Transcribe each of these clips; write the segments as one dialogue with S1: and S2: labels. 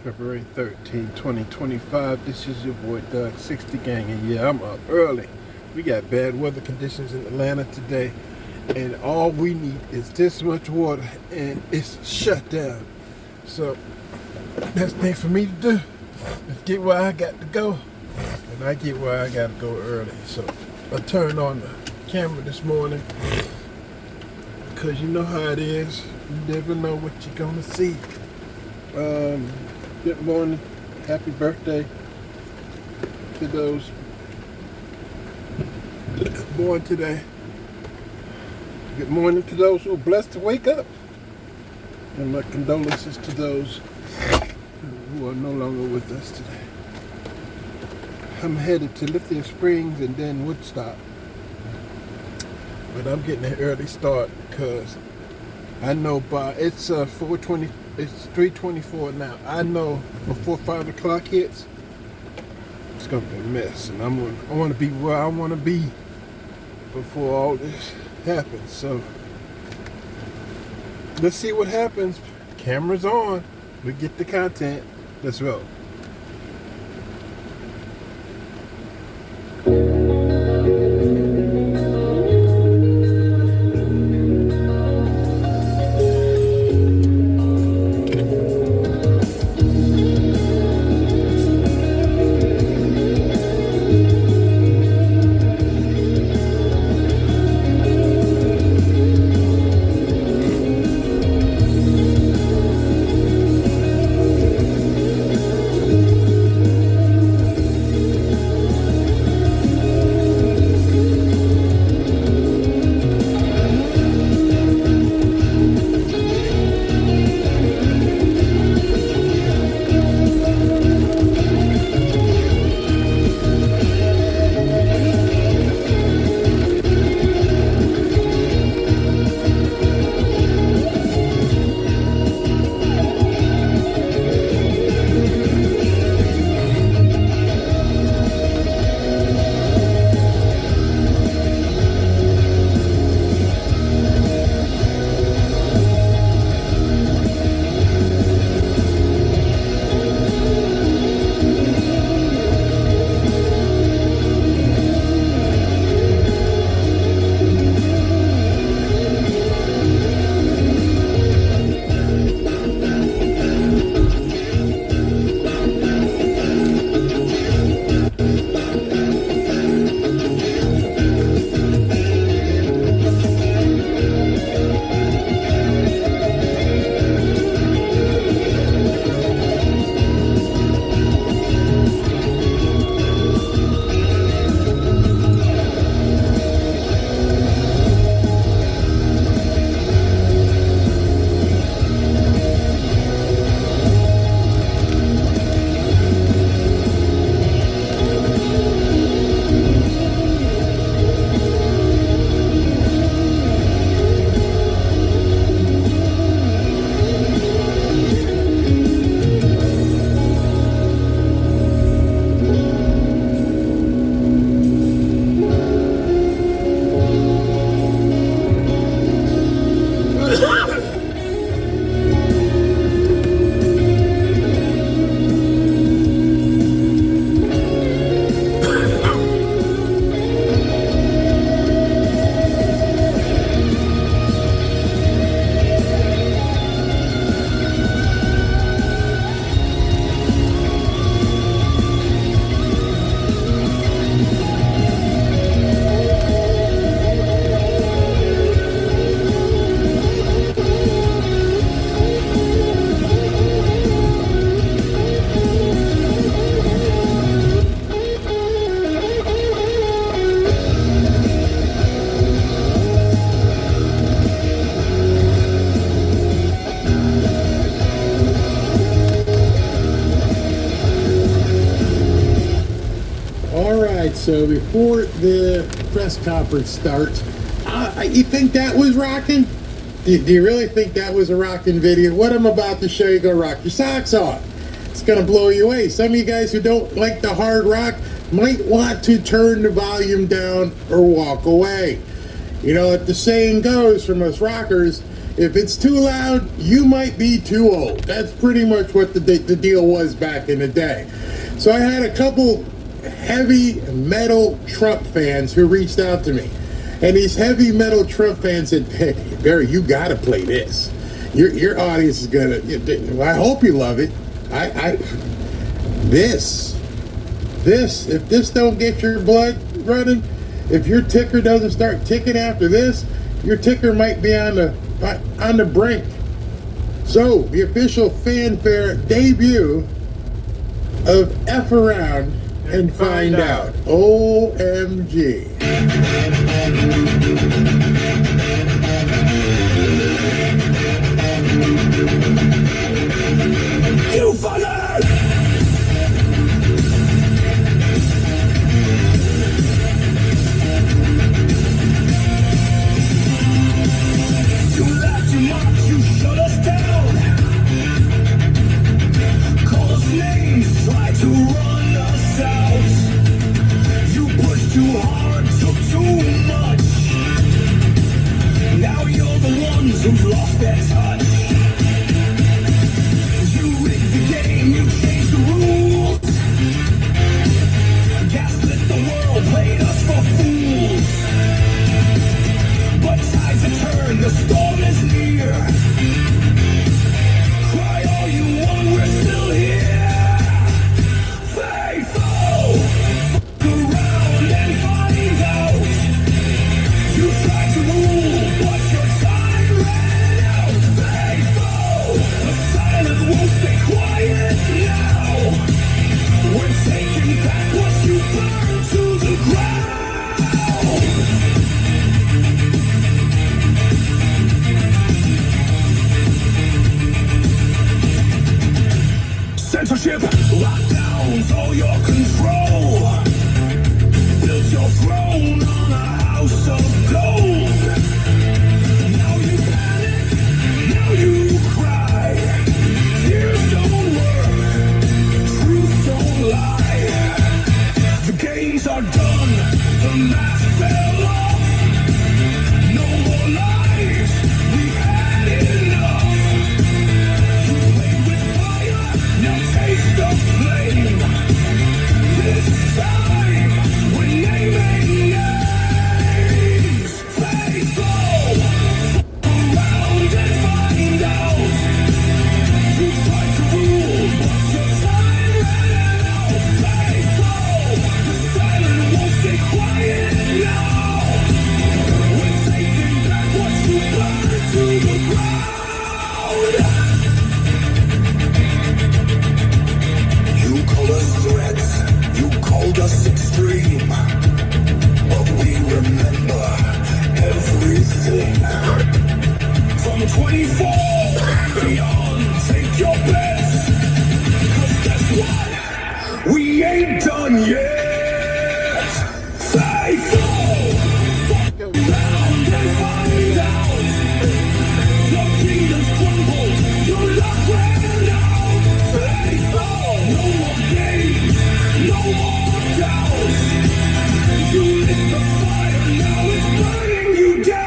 S1: February 13, 2025. This is your boy Doug 60 Gang, and yeah, I'm up early. We got bad weather conditions in Atlanta today, and all we need is this much water, and it's shut down. So, best thing for me to do is get where I got to go, and I get where I got to go early. So, I turned on the camera this morning, because you know how it is. You never know what you're gonna see. Good morning, happy birthday to those born today. Good morning to those who are blessed to wake up. And my condolences to those who are no longer with us today. I'm headed to Lithia Springs and then Woodstock. But I'm getting an early start because I know by it's 4:20. It's 3:24 now. I know before 5 o'clock hits, it's gonna be a mess, and I want to be where I want to be before all this happens. So let's see what happens. Cameras on. We get the content. Let's roll. So before the press conference starts, you think that was rocking? Do you really think that was a rocking video? What I'm about to show you, go rock your socks off. It's gonna blow you away. Some of you guys who don't like the hard rock might want to turn the volume down or walk away. You know what the saying goes from us rockers,
S2: If it's too loud, you might be too old. That's pretty much what the deal was back in the day. So I had a couple heavy metal Trump fans who reached out to me. And these heavy metal Trump fans said, hey, Barry, you got to play this. Your audience is going to, I hope you love it. This, if this don't get your blood running, if your ticker doesn't start ticking after this, your ticker might be on the brink. So, the official fanfare debut of F Around and Find Out. OMG. You follow! Try to run us out. You pushed too hard, took too much. Now you're the ones who've lost their touch. You rigged the game, you changed the rules. Gaslit the world, played us for fools. But tides have turned, the storm is near. Cry all you want, we're still here. Censorship, lockdowns, all your control. Built your throne on a house of gold. Now you panic, now you cry. Tears don't work, truth don't lie. The games are done, the mask fell off. No more lies, we've had enough. Now taste the flame. This time we're naming names. Faithful, around and find out. You tried to rule, but your time ran out. Faithful, the silent won't stay quiet now. We're taking back what you burned to the ground. You called us threats, you called us extreme, but we remember everything. From 24 and beyond, take your bets, 'cause guess what? We ain't done yet. Faithful, round and find out. Your kingdom's crumbled, your luck ran out. Faithful, no more games, no more doubts. You lit the fire, now it's burning you down.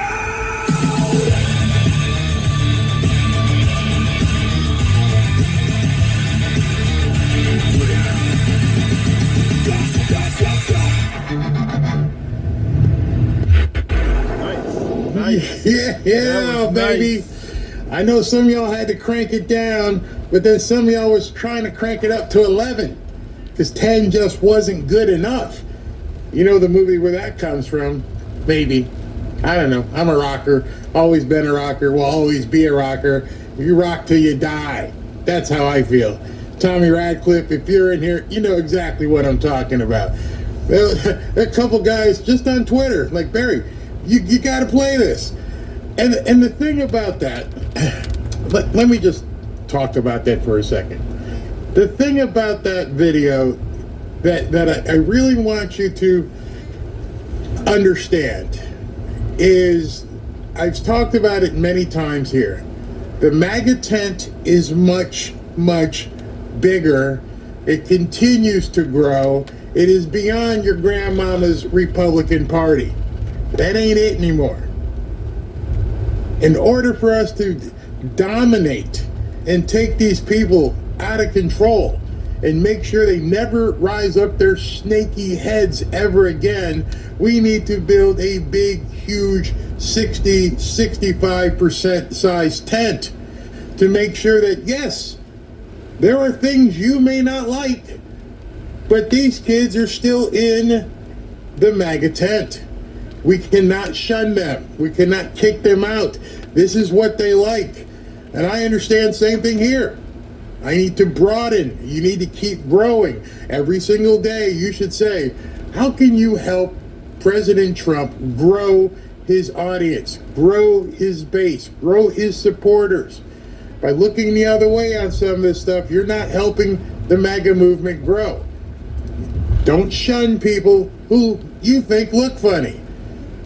S1: Nice.
S2: Yeah, baby.
S1: Nice.
S2: I know some of y'all had to crank it down, but then some of y'all was trying to crank it up to 11 because 10 just wasn't good enough. You know the movie where that comes from? Maybe. I don't know. I'm a rocker. Always been a rocker. Will always be a rocker. You rock till you die. That's how I feel. Tommy Radcliffe, if you're in here, you know exactly what I'm talking about. There are a couple guys just on Twitter, like, Barry, you got to play this. And the thing about that, let me just talk about that for a second. The thing about that video that I really want you to understand is, I've talked about it many times here. The MAGA tent is much, much bigger. It continues to grow. It is beyond your grandmama's Republican Party. That ain't it anymore. In order for us to dominate and take these people out of control and make sure they never rise up their snaky heads ever again, we need to build a big, huge 65% size tent to make sure that, yes, there are things you may not like, but these kids are still in the MAGA tent. We cannot shun them. We cannot kick them out. This is what they like. And I understand, same thing here. I need to broaden. You need to keep growing. Every single day you should say, how can you help President Trump grow his audience, grow his base, grow his supporters? By looking the other way on some of this stuff, you're not helping the MAGA movement grow. Don't shun people who you think look funny.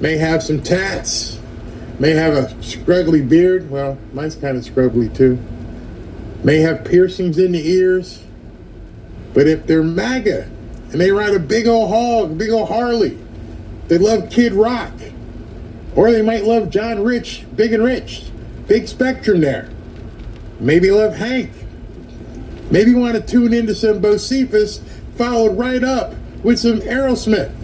S2: May have some tats, may have a scruggly beard. Well, mine's kind of scruggly too. May have piercings in the ears. But if they're MAGA and they ride a big old hog, big old Harley, they love Kid Rock, or they might love John Rich, Big and Rich, big spectrum there. Maybe love Hank. Maybe want to tune into some Bocephus, followed right up with some Aerosmith.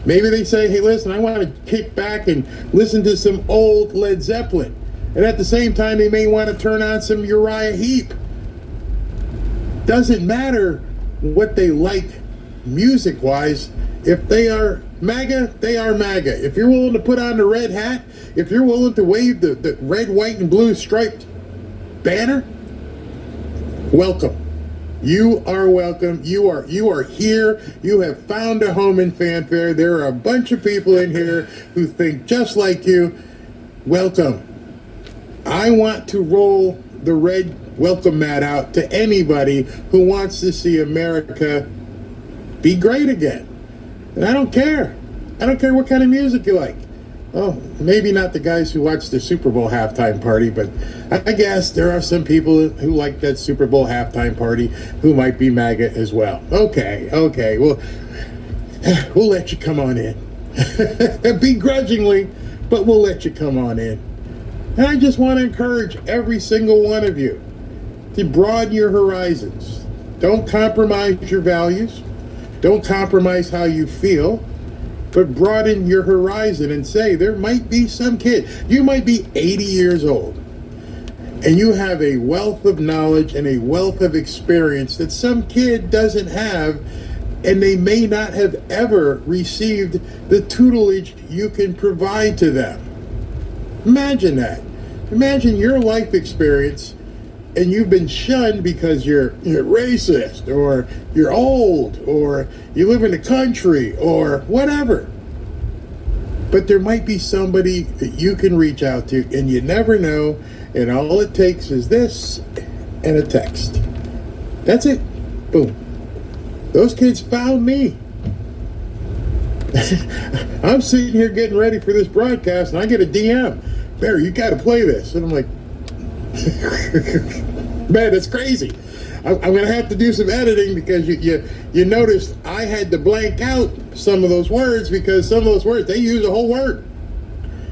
S2: Maybe they say, hey, listen, I want to kick back and listen to some old Led Zeppelin. And at the same time, they may want to turn on some Uriah Heep. Doesn't matter what they like music-wise. If they are MAGA, they are MAGA. If you're willing to put on the red hat, if you're willing to wave the red, white, and blue striped banner, welcome. You are welcome. You are here. You have found a home in Fanfare. There are a bunch of people in here who think just like you. Welcome. I want to roll the red welcome mat out to anybody who wants to see America be great again. And I don't care. I don't care what kind of music you like. Well, maybe not the guys who watch the Super Bowl halftime party, but I guess there are some people who like that Super Bowl halftime party who might be MAGA as well. Okay, well, we'll let you come on in. Begrudgingly, but we'll let you come on in. And I just want to encourage every single one of you to broaden your horizons. Don't compromise your values. Don't compromise how you feel. But broaden your horizon and say, there might be some kid. You might be 80 years old, and you have a wealth of knowledge and a wealth of experience that some kid doesn't have, and they may not have ever received the tutelage you can provide to them. Imagine that. Imagine your life experience, and you've been shunned because you're racist, or you're old, or you live in the country, or whatever. But there might be somebody that you can reach out to, and you never know, and all it takes is this and a text. That's it. Boom. Those kids found me. I'm sitting here getting ready for this broadcast, and I get a DM. Barry, you got to play this. And I'm like, man, that's crazy. I'm going to have to do some editing because you noticed I had to blank out some of those words because some of those words, they use a whole word.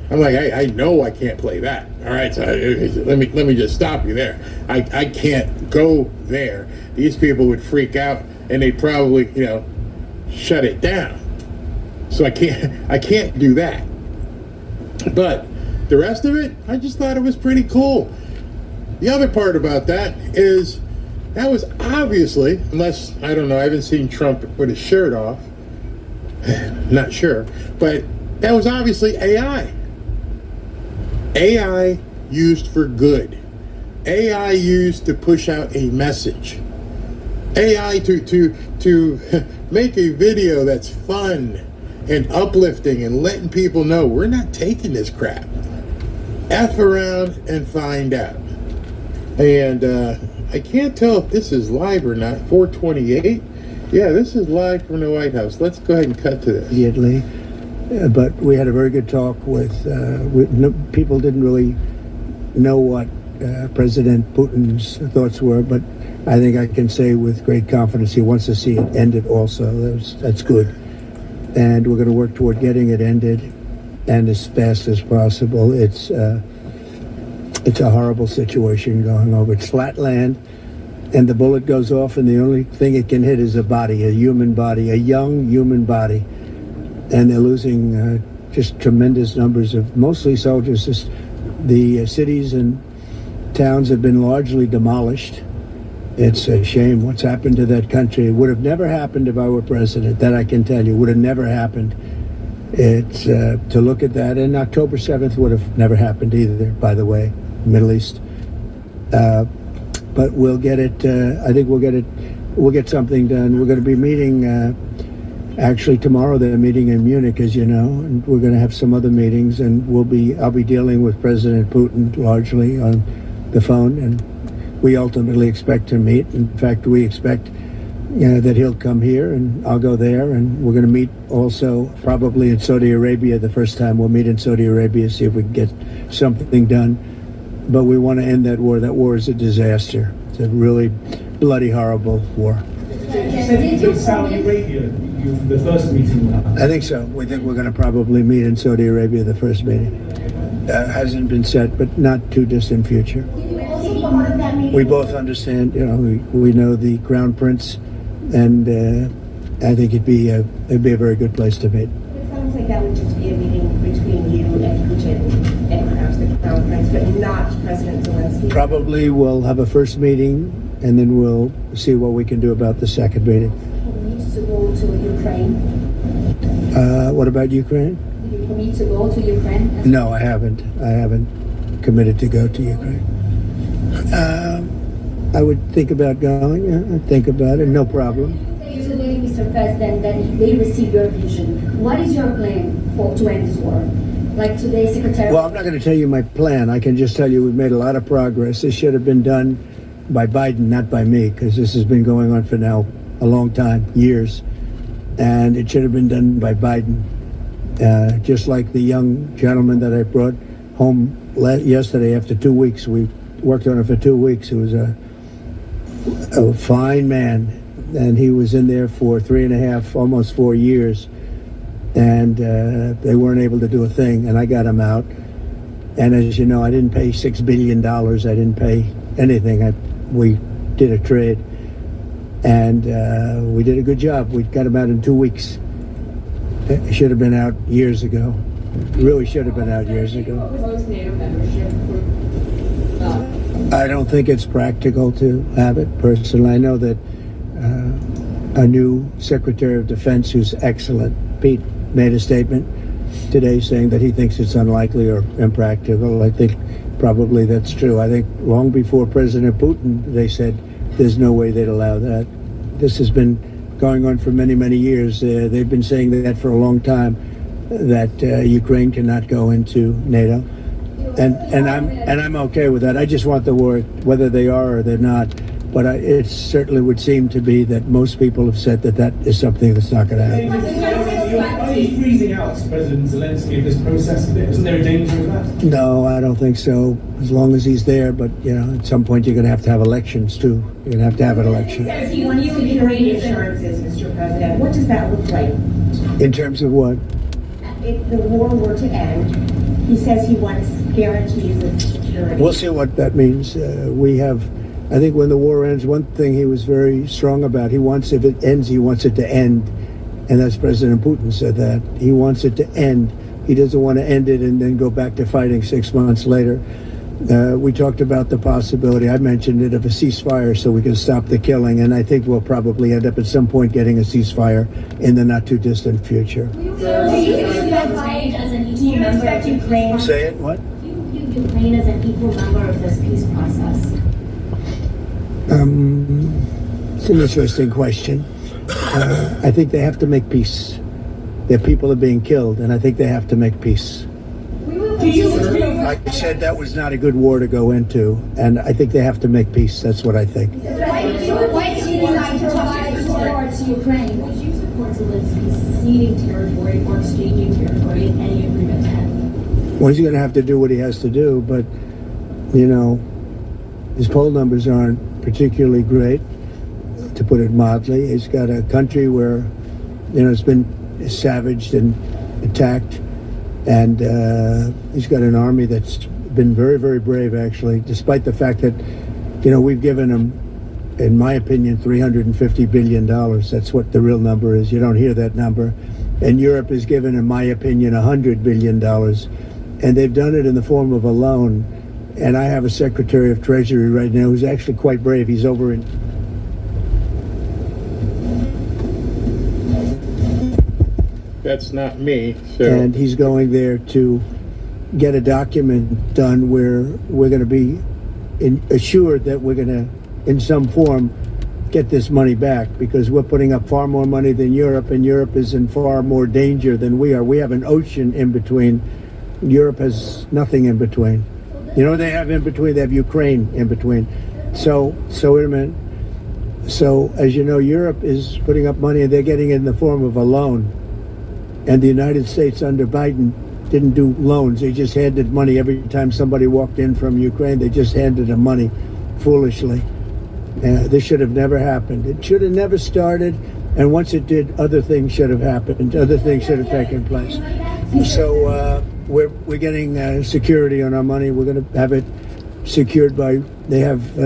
S2: I'm like, I know I can't play that. All right, so let me just stop you there. I can't go there. These people would freak out and they'd probably, shut it down. So I can't do that. But the rest of it, I just thought it was pretty cool. The other part about that is that was obviously, unless, I don't know, I haven't seen Trump with his shirt off. Not sure. But that was obviously AI. AI used for good. AI used to push out a message. AI to make a video that's fun and uplifting and letting people know we're not taking this crap. F around and find out. And I can't tell if this is live or not. 428. Yeah, this is live from the White House. Let's go ahead and cut to this.
S3: Immediately. But we had a very good talk with people didn't really know what President Putin's thoughts were, but I think I can say with great confidence he wants to see it ended also. That's good. And we're going to work toward getting it ended and as fast as possible. It's It's a horrible situation going over. It's flat land, and the bullet goes off, and the only thing it can hit is a body, a human body, a young human body. And they're losing just tremendous numbers of mostly soldiers. The cities and towns have been largely demolished. It's a shame what's happened to that country. It would have never happened if I were president. That I can tell you. Would have never happened. It's to look at that. And October 7th would have never happened either, by the way, Middle East. But we'll get it. I think we'll get it. We'll get something done. We're going to be meeting, actually tomorrow they're meeting in Munich, as you know, and we're going to have some other meetings, and I'll be dealing with President Putin largely on the phone, and we ultimately expect to meet. In fact, we expect that he'll come here and I'll go there, and we're going to meet also probably in Saudi Arabia the first time. We'll meet in Saudi Arabia, see if we can get something done. But we want to end that war. That war is a disaster. It's a really bloody, horrible war.
S4: You said in Saudi Arabia, the first meeting will happen.
S3: I think so. We think we're going to probably meet in Saudi Arabia the first meeting. Hasn't been set, but not too distant future. We both understand, we know the Crown Prince, and I think it'd be a very good place to meet.
S5: It sounds like that would just be a meeting between you and Putin and perhaps the Crown Prince, but not President Zelensky.
S3: Probably we'll have a first meeting, and then we'll see what we can do about the second meeting.
S5: Commit to go to Ukraine?
S3: What about Ukraine?
S5: Did you commit to go to Ukraine?
S3: No, I haven't. I haven't committed to go to Ukraine. I would think about going. I'd think about it. No problem.
S6: Today, Mr. President, that they receive your vision. What is your plan to end this war? Like today, Secretary...
S3: Well, I'm not going to tell you my plan. I can just tell you we've made a lot of progress. This should have been done by Biden, not by me, because this has been going on for now a long time, years. And it should have been done by Biden. Just like the young gentleman that I brought home yesterday after 2 weeks. We worked on it for 2 weeks. He was a fine man, and he was in there for 3.5, almost 4 years, and they weren't able to do a thing, and I got him out. And as you know, I didn't pay $6 billion. I didn't pay anything. We did a trade, and we did a good job. We got him out in 2 weeks. It should have been out years ago. Really should have been out years ago. I don't think it's practical to have it personally. I know that a new Secretary of Defense, who's excellent, Pete, made a statement today saying that he thinks it's unlikely or impractical. I think probably that's true. I think long before President Putin, they said there's no way they'd allow that. This has been going on for many, many years. They've been saying that for a long time, that Ukraine cannot go into NATO. And I'm okay with that. I just want the war, whether they are or they're not. But it certainly would seem to be that most people have said that is something that's not going to happen.
S4: Are you freezing out President Zelensky of this process? Isn't there a danger of that?
S3: No, I don't think so. As long as he's there, but at some point you're going to have elections too. You're going to have an election.
S5: If you want security assurances, Mr. President, what does that look like?
S3: In terms of what?
S5: If the war were to end, he says he wants guarantees of security.
S3: We'll see what that means. I think when the war ends, one thing he was very strong about, if it ends, he wants it to end. And that's President Putin said that. He wants it to end. He doesn't want to end it and then go back to fighting 6 months later. We talked about the possibility, I mentioned it, of a ceasefire so we can stop the killing. And I think we'll probably end up at some point getting a ceasefire in the not too distant future.
S6: Do you as an equal member of Ukraine?
S3: Say it, what?
S6: Ukraine as an equal member of this peace process?
S3: It's an interesting question. I think they have to make peace. Their people are being killed, and I think they have to make peace. I said that was not a good war to go into, and I think they have to make peace. That's what I think.
S6: Why did you decide to provide support to Ukraine? Would you support Zelensky ceding territory or exchanging territory in any agreement to end?
S3: Well, he's going to have to do what he has to do, but, his poll numbers aren't particularly great, to put it mildly. He's got a country where, it's been savaged and attacked, and he's got an army that's been very, very brave, actually, despite the fact that, we've given them, in my opinion, $350 billion. That's what the real number is. You don't hear that number. And Europe has given, in my opinion, $100 billion. And they've done it in the form of a loan. And I have a Secretary of Treasury right now who's actually quite brave. He's over in...
S2: That's not me. So.
S3: And he's going there to get a document done where we're going to be assured that we're going to, in some form, get this money back, because we're putting up far more money than Europe, and Europe is in far more danger than we are. We have an ocean in between. Europe has nothing in between. They have in between, they have Ukraine in between. So wait a minute. So, as you know, Europe is putting up money, and they're getting it in the form of a loan. And the United States under Biden didn't do loans. They just handed money every time somebody walked in from Ukraine. They just handed them money foolishly. This should have never happened. It should have never started. And once it did, other things should have happened. Other things should have taken place. So we're getting security on our money. We're going to have it secured by, they have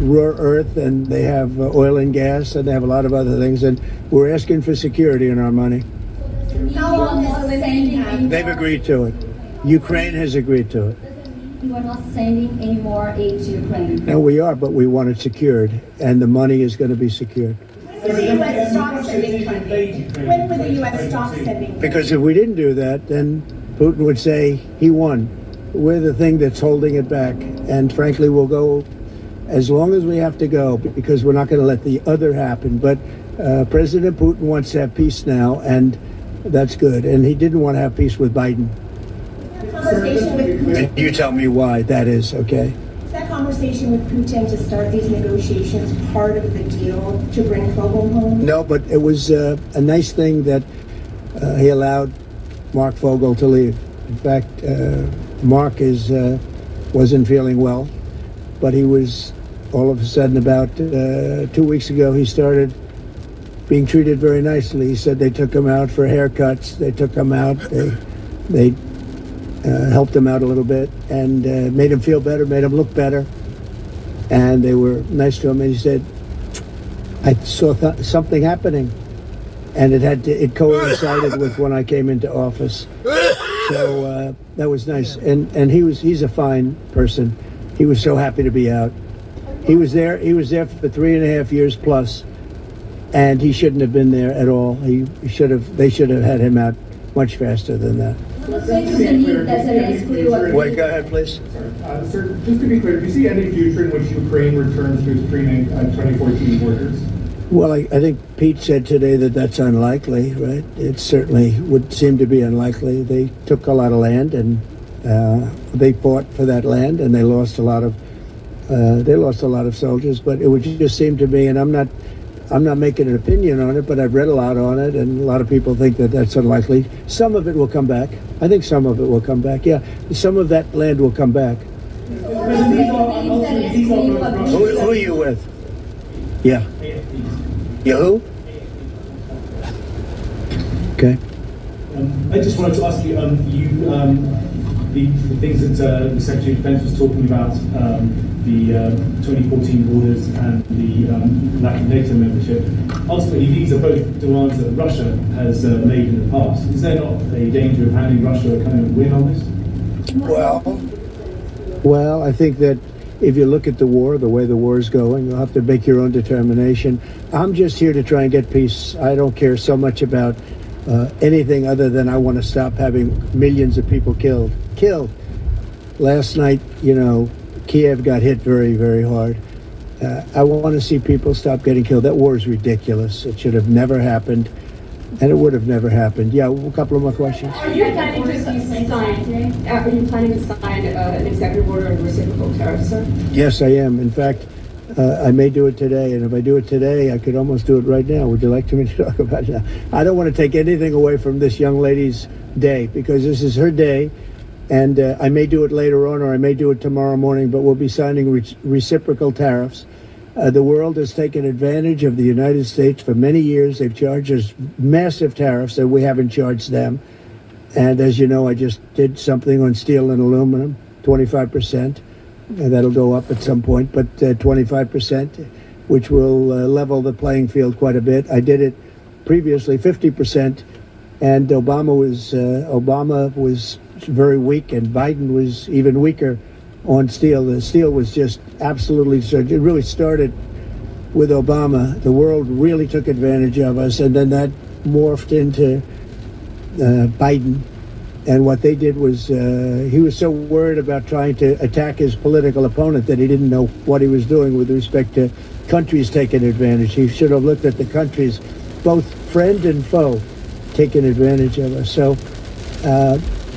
S3: rare earth, and they have oil and gas, and they have a lot of other things. And we're asking for security on our money.
S6: How long is sending?
S3: They've agreed to it. Ukraine has agreed to it.
S6: You are not sending any more aid to Ukraine.
S3: No, we are, but we want it secured, and the money is going to be secured.
S5: When will the U.S. stop sending funding? When will the U.S. stop sending?
S3: Because if we didn't do that, then Putin would say he won. We're the thing that's holding it back, and frankly, we'll go as long as we have to go, because we're not going to let the other happen. But President Putin wants to have peace now, and that's good. And he didn't want to have peace with Biden.
S5: Conversation with Putin.
S3: And you tell me why that is, okay?
S5: Is that conversation with Putin to start these negotiations part of the deal to bring Fogel home?
S3: No, but it was a nice thing that he allowed Mark Fogel to leave. In fact, Mark wasn't feeling well, but he was all of a sudden about 2 weeks ago, he started being treated very nicely. He said they took him out for haircuts. They took him out. They helped him out a little bit and made him feel better, made him look better. And they were nice to him. And he said, I saw something happening. And it coincided with when I came into office. So that was nice. And he's a fine person. He was so happy to be out. He was there for 3.5 years plus. And he shouldn't have been there at all. They should have had him out much faster than that. Wait, go ahead, please.
S4: Sir, just to be clear, do you see any future in which Ukraine returns to its pre-2014 borders?
S3: Well, I think Pete said today that that's unlikely, right? It certainly would seem to be unlikely. They took a lot of land, and they fought for that land, and they lost a lot of soldiers. But it would just seem to me, and I'm not making an opinion on it, but I've read a lot on it, and a lot of people think that that's unlikely. Some of it will come back. I think some of it will come back. Yeah, some of that land will come back. Who are you with? Yeah. You who? Okay.
S4: I just wanted to ask you, the things that the Secretary of Defense was talking about, the 2014 borders and the lack of NATO membership. Ultimately, these are both demands that Russia has made in the past. Is there not a danger of having Russia kind of win on this?
S3: Well, I think that if you look at the war, the way the war is going, you'll have to make your own determination. I'm just here to try and get peace. I don't care so much about anything other than I want to stop having millions of people killed. Last night, Kiev got hit very, very hard. I want to see people stop getting killed. That war is ridiculous. It should have never happened, and it would have never happened. Yeah, a couple of more questions.
S7: Are you planning to sign an executive order on reciprocal tariffs, sir?
S3: Yes, I am. In fact, I may do it today, and if I do it today, I could almost do it right now. Would you like me to talk about it now? I don't want to take anything away from this young lady's day, because this is her day, and I may do it later on, or I may do it tomorrow morning, but we'll be signing reciprocal tariffs. The world has taken advantage of the United States for many years. They've charged us massive tariffs that we haven't charged them. And as you know, I just did something on steel and aluminum, 25%. And that'll go up at some point, but 25%, which will level the playing field quite a bit. I did it previously 50%, and Obama was very weak, and Biden was even weaker on steel. The steel was just absolutely, it really started with Obama. The world really took advantage of us, and then that morphed into Biden. And what they did was he was so worried about trying to attack his political opponent that he didn't know what he was doing with respect to countries taking advantage. He should have looked at the countries, both friend and foe, taking advantage of us. So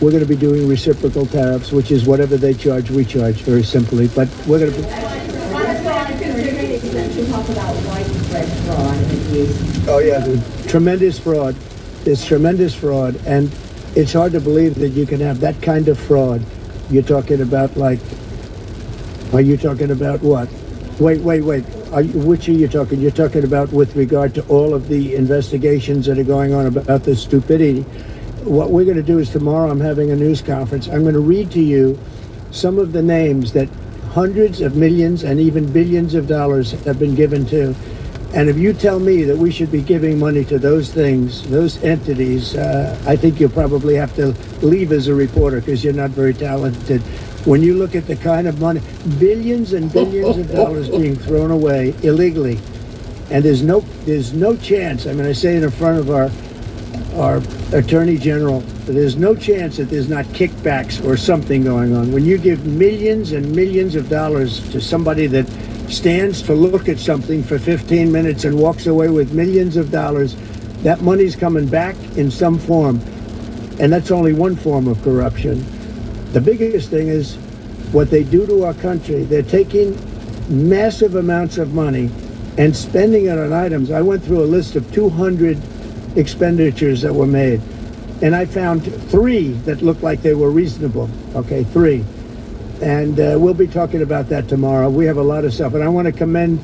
S3: we're going to be doing reciprocal tariffs, which is whatever they charge, we charge, very simply. But we're going to be...
S7: Talk about widespread fraud and abuse.
S3: Oh, yeah, tremendous fraud. There's tremendous fraud. And it's hard to believe that you can have that kind of fraud. You're talking about are you talking about what? Wait. Which are you talking? You're talking about with regard to all of the investigations that are going on about this stupidity. What we're going to do is tomorrow I'm having a news conference. I'm going to read to you some of the names that hundreds of millions and even billions of dollars have been given to. And if you tell me that we should be giving money to those things, those entities, I think you'll probably have to leave as a reporter because you're not very talented. When you look at the kind of money, billions and billions of dollars being thrown away illegally, and there's no chance. I mean, I say it in front of our Attorney General, there's no chance that there's not kickbacks or something going on. When you give millions and millions of dollars to somebody that stands to look at something for 15 minutes and walks away with millions of dollars, that money's coming back in some form. And that's only one form of corruption. The biggest thing is what they do to our country. They're taking massive amounts of money and spending it on items. I went through a list of 200 expenditures that were made, and I found 3 that looked like they were reasonable. Okay, 3. And we'll be talking about that tomorrow. We have a lot of stuff. And I want to commend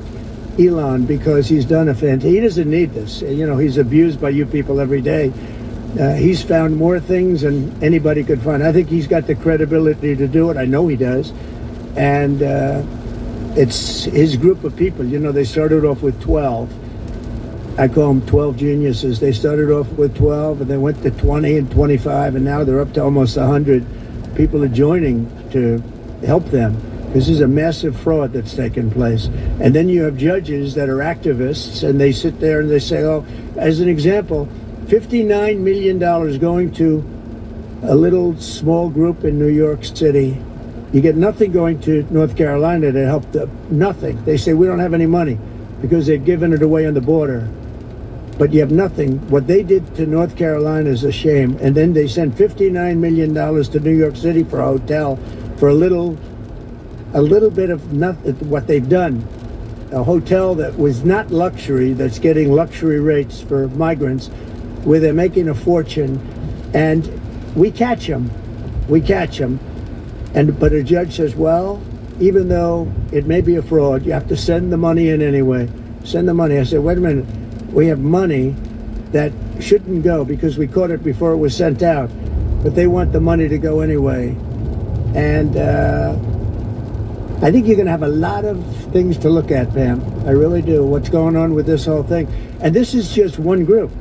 S3: Elon because he's done he doesn't need this. You know, he's abused by you people every day. He's found more things than anybody could find. I think he's got the credibility to do it. I know he does. And it's his group of people. You know, they started off with 12. I call them 12 geniuses. They started off with 12, and they went to 20 and 25, and now they're up to almost 100. People are joining to help them. This is a massive fraud that's taken place. And then you have judges that are activists, and they sit there and they say, oh, as an example, $59 million going to a little small group in New York City. You get nothing going to North Carolina to help them. Nothing. They say, we don't have any money because they've given it away on the border. But you have nothing. What they did to North Carolina is a shame. And then they sent $59 million to New York City for a hotel for a little bit of nothing. What they've done, a hotel that was not luxury, that's getting luxury rates for migrants, where they're making a fortune, and we catch them. But a judge says, well, even though it may be a fraud, you have to send the money in anyway. Send the money. I said, wait a minute. We have money that shouldn't go because we caught it before it was sent out, but they want the money to go anyway. And I think you're going to have a lot of things to look at, Pam. I really do. What's going on with this whole thing? And this is just one group.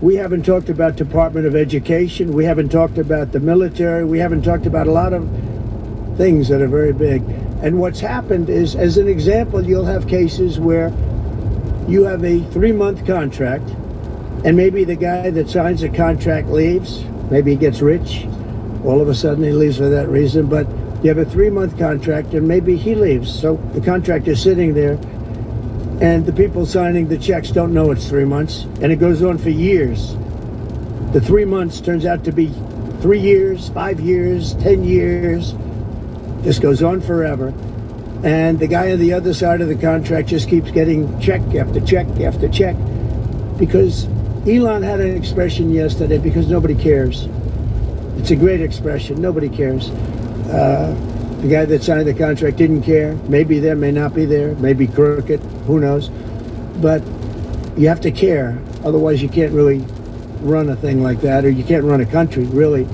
S3: We haven't talked about Department of Education. We haven't talked about the military. We haven't talked about a lot of things that are very big. And what's happened is, as an example, you'll have cases where you have a 3-month contract, and maybe the guy that signs the contract leaves. Maybe he gets rich. All of a sudden he leaves for that reason. But you have a 3-month contract, and maybe he leaves. So the contract is sitting there, and the people signing the checks don't know it's 3 months, and it goes on for years. The 3 months turns out to be 3 years, 5 years, 10 years. This goes on forever. And the guy on the other side of the contract just keeps getting check after check after check. Because Elon had an expression yesterday, because nobody cares. It's a great expression. Nobody cares. The guy that signed the contract didn't care. Maybe there, may not be there. Maybe crooked. Who knows? But you have to care. Otherwise, you can't really run a thing like that, or you can't run a country, really.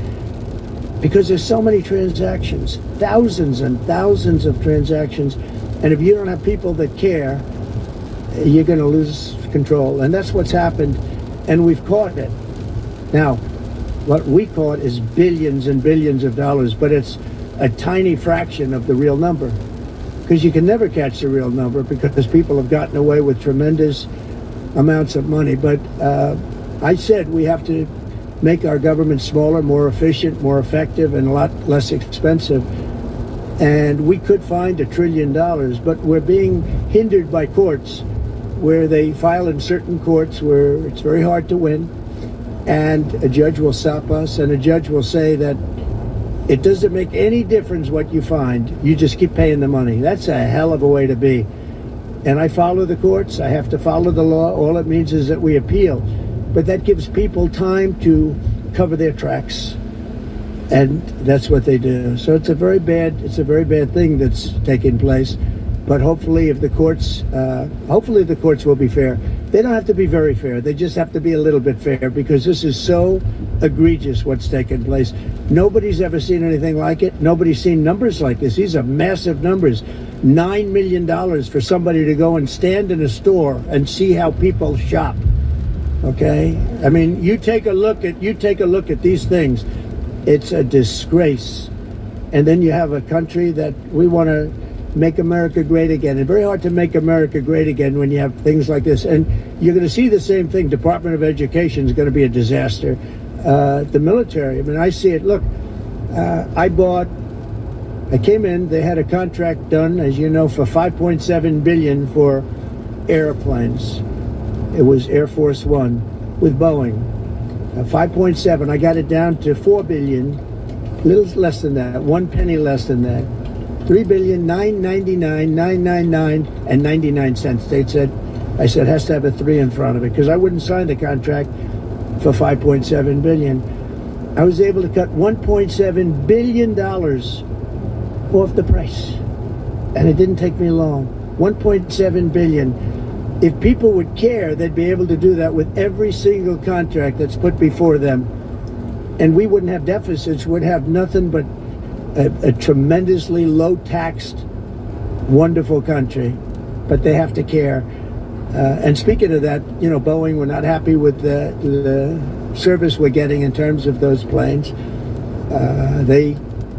S3: Because there's so many transactions. thousands and thousands of transactions. And if you don't have people that care, you're going to lose control. And that's what's happened. And we've caught it. Now, what we caught is billions and billions of dollars, but it's a tiny fraction of the real number. Because you can never catch the real number because people have gotten away with tremendous amounts of money. But I said we have to make our government smaller, more efficient, more effective, and a lot less expensive. And we could find $1 trillion, but we're being hindered by courts where they file in certain courts where it's very hard to win. And a judge will stop us, and a judge will say that it doesn't make any difference what you find. You just keep paying the money. That's a hell of a way to be. And I follow the courts. I have to follow the law. All it means is that we appeal. But that gives people time to cover their tracks. And that's what they do. So it's a very bad thing that's taking place. But hopefully the courts will be fair. They don't have to be very fair. They just have to be a little bit fair because this is so egregious what's taking place. Nobody's ever seen anything like it. Nobody's seen numbers like this. These are massive numbers. $9 million for somebody to go and stand in a store and see how people shop. Okay? I mean, you take a look at these things. It's a disgrace. And then you have a country that we want to make America great again. It's very hard to make America great again when you have things like this. And you're going to see the same thing. Department of Education is going to be a disaster. The military, I mean, I see it. Look, I came in, they had a contract done, as you know, for $5.7 billion for airplanes. It was Air Force One with Boeing. 5.7, I got it down to $4 billion, a little less than that, 1 penny less than that. $3,999,999 and 99 cents. I said it has to have a 3 in front of it because I wouldn't sign the contract for $5.7 billion. I was able to cut $1.7 billion off the price, and it didn't take me long. $1.7 billion. If people would care, they'd be able to do that with every single contract that's put before them, and we wouldn't have deficits. We'd have nothing but a tremendously low-taxed, wonderful country, but they have to care. And speaking of that, you know, Boeing, we're not happy with the service we're getting in terms of those planes. They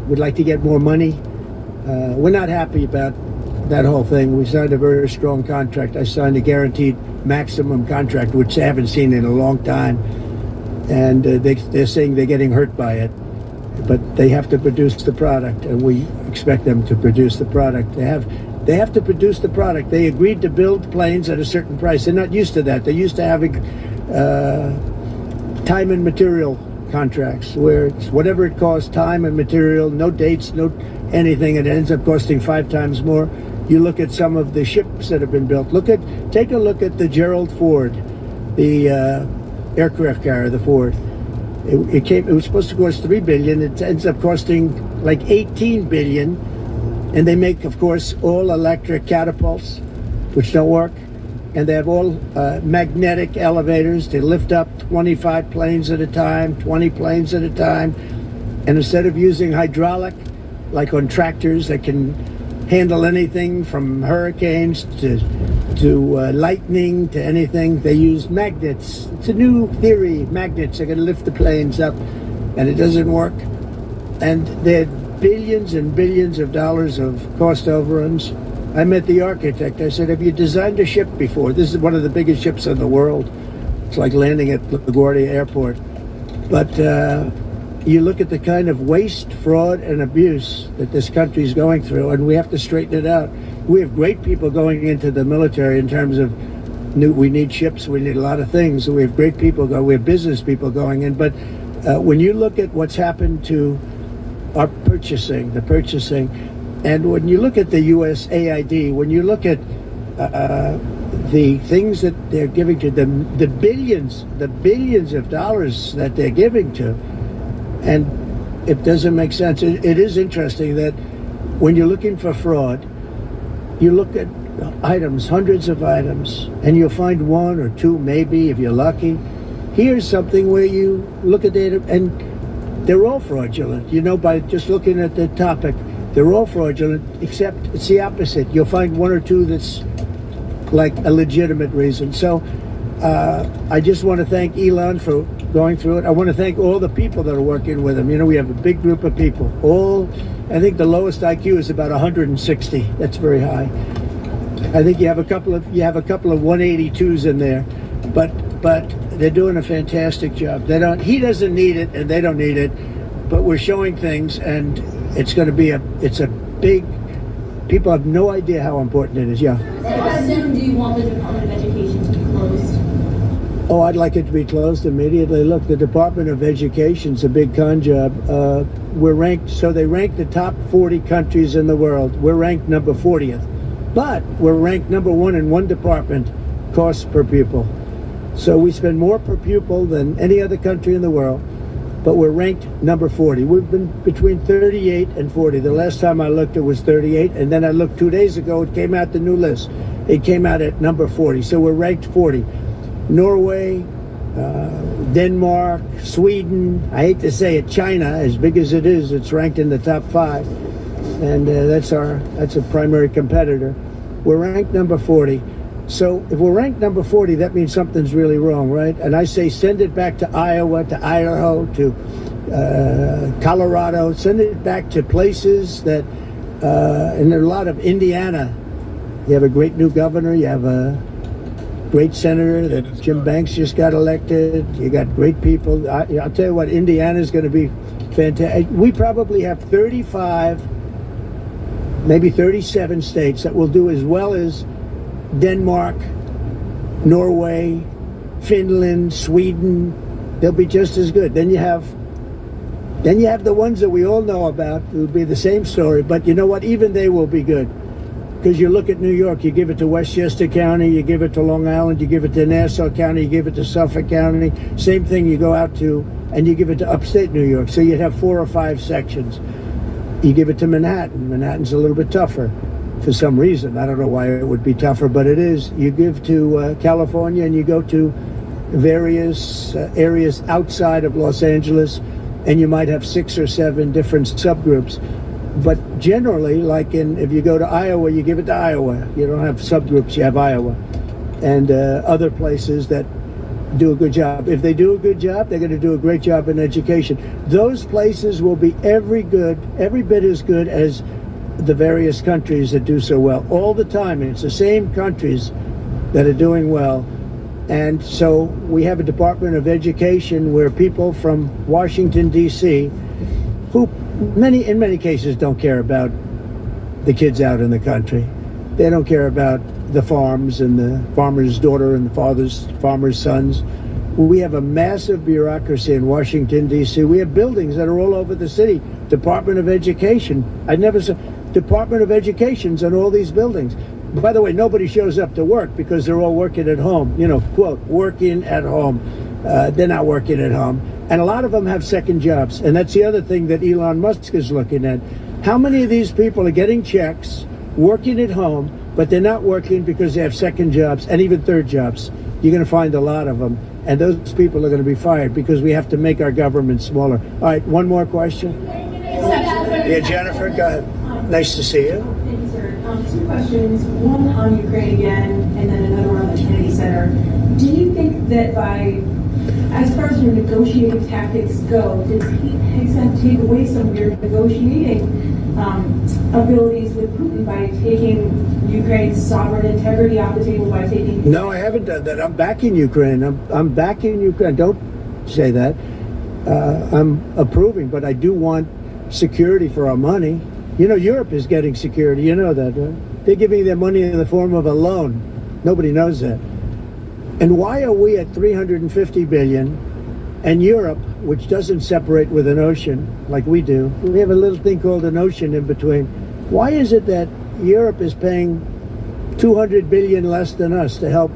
S3: would like to get more money. We're not happy about that whole thing. We signed a very strong contract. I signed a guaranteed maximum contract, which I haven't seen in a long time. And they're saying they're getting hurt by it. But they have to produce the product, and we expect them to produce the product. They have to produce the product. They agreed to build planes at a certain price. They're not used to that. They're used to having time and material contracts, where it's whatever it costs, time and material, no dates, no anything, and it ends up costing 5 times more. You look at some of the ships that have been built. Take a look at the Gerald Ford, the aircraft carrier, the Ford. It was supposed to cost $3 billion. It ends up costing like $18 billion. And they make, of course, all electric catapults, which don't work. And they have all magnetic elevators to lift up 25 planes at a time, 20 planes at a time. And instead of using hydraulic, like on tractors that can handle anything from hurricanes to lightning to anything, they use magnets. It's a new theory. Magnets are going to lift the planes up, and it doesn't work. And they had billions and billions of dollars of cost overruns. I met the architect. I said, have you designed a ship before? This is one of the biggest ships in the world. It's like landing at LaGuardia Airport. But you look at the kind of waste, fraud, and abuse that this country is going through, and we have to straighten it out. We have great people going into the military in terms of we need ships, we need a lot of things. We have great people we have business people going in. But when you look at what's happened to our purchasing, and when you look at the USAID, when you look at the things that they're giving to them, the billions of dollars that they're giving to, and it doesn't make sense. It is interesting that when you're looking for fraud, you look at items, hundreds of items, and you'll find 1 or 2, maybe, if you're lucky. Here's something where you look at it, and they're all fraudulent. You know, by just looking at the topic, They're all fraudulent, except it's the opposite. You'll find one or two that's like a legitimate reason. So I just want to thank Elon for going through it. I want to thank all the people that are working with him. We have a big group of people. I think the lowest IQ is about 160. That's very high. I think you have a couple of 182s in there, but they're doing a fantastic job. He doesn't need it, and they don't need it, but we're showing things, and it's going to be it's a big. People have no idea how important it is. Yeah.
S6: How soon do you want the Department of Education to be closed?
S3: Oh, I'd like it to be closed immediately. Look, the Department of Education's a big con job. We're ranked, so they rank the top 40 countries in the world. We're ranked number 40th. But we're ranked number 1 in one department, cost per pupil. So we spend more per pupil than any other country in the world, but we're ranked number 40. We've been between 38 and 40. The last time I looked, it was 38, and then I looked 2 days ago, it came out the new list. It came out at number 40, so we're ranked 40. Norway, Denmark, Sweden, I hate to say it, China, as big as it is, it's ranked in the top 5. And that's a primary competitor. We're ranked number 40. So if we're ranked number 40, that means something's really wrong, right? And I say send it back to Iowa, to Idaho, to Colorado. Send it back to places that, and there are a lot of Indiana. You have a great new governor. You have a great senator that Jim Banks just got elected. You got great people. I'll tell you what, Indiana's going to be fantastic. We probably have 35, maybe 37 states that will do as well as Denmark, Norway, Finland, Sweden. They'll be just as good. Then you have the ones that we all know about. It'll be the same story, but you know what? Even they will be good. Because you look at New York, you give it to Westchester County, you give it to Long Island, you give it to Nassau County, you give it to Suffolk County. Same thing you go out to, and you give it to upstate New York. So you'd have 4 or 5 sections. You give it to Manhattan. Manhattan's a little bit tougher for some reason. I don't know why it would be tougher, but it is. You give to California, and you go to various areas outside of Los Angeles, and you might have 6 or 7 different subgroups. But generally, like if you go to Iowa, you give it to Iowa. You don't have subgroups, you have Iowa. And other places that do a good job. If they do a good job, they're going to do a great job in education. Those places will be every bit as good as the various countries that do so well all the time. And it's the same countries that are doing well. And so we have a Department of Education where people from Washington, D.C., who in many cases don't care about the kids out in the country. They don't care about the farms and the farmer's daughter and the farmer's sons. We have a massive bureaucracy in Washington, D.C. We have buildings that are all over the city. Department of Education. I never saw Department of Education's on all these buildings. By the way, nobody shows up to work because they're all working at home. Quote, working at home. They're not working at home. And a lot of them have second jobs. And that's the other thing that Elon Musk is looking at. How many of these people are getting checks, working at home, but they're not working because they have second jobs and even third jobs? You're going to find a lot of them. And those people are going to be fired because we have to make our government smaller. All right, one more question. Yeah, Jennifer, go ahead. Nice to see you.
S8: Thank you, sir. 2 questions. One on Ukraine again, and then another one on the Kennedy Center. Do you think that as far as your negotiating tactics go, does he take away some of your negotiating abilities with Putin by taking Ukraine's sovereign integrity off the table, by taking...
S3: No, I haven't done that. I'm backing Ukraine. I'm backing Ukraine. Don't say that. I'm approving, but I do want security for our money. Europe is getting security. You know that, right? They're giving their money in the form of a loan. Nobody knows that. And why are we at 350 billion and Europe, which doesn't separate with an ocean like we do, we have a little thing called an ocean in between. Why is it that Europe is paying 200 billion less than us to help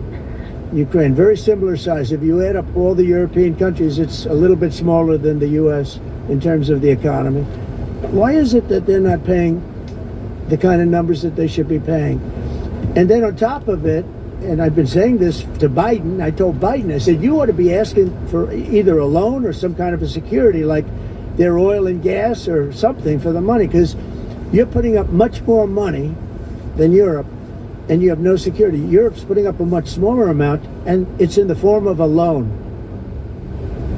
S3: Ukraine? Very similar size. If you add up all the European countries, it's a little bit smaller than the US in terms of the economy. Why is it that they're not paying the kind of numbers that they should be paying? And then on top of it, and I've been saying this to Biden, I told Biden, I said, you ought to be asking for either a loan or some kind of a security, like their oil and gas or something for the money, because You're putting up much more money than Europe, and you have no security. Europe's putting up a much smaller amount, and it's in the form of a loan.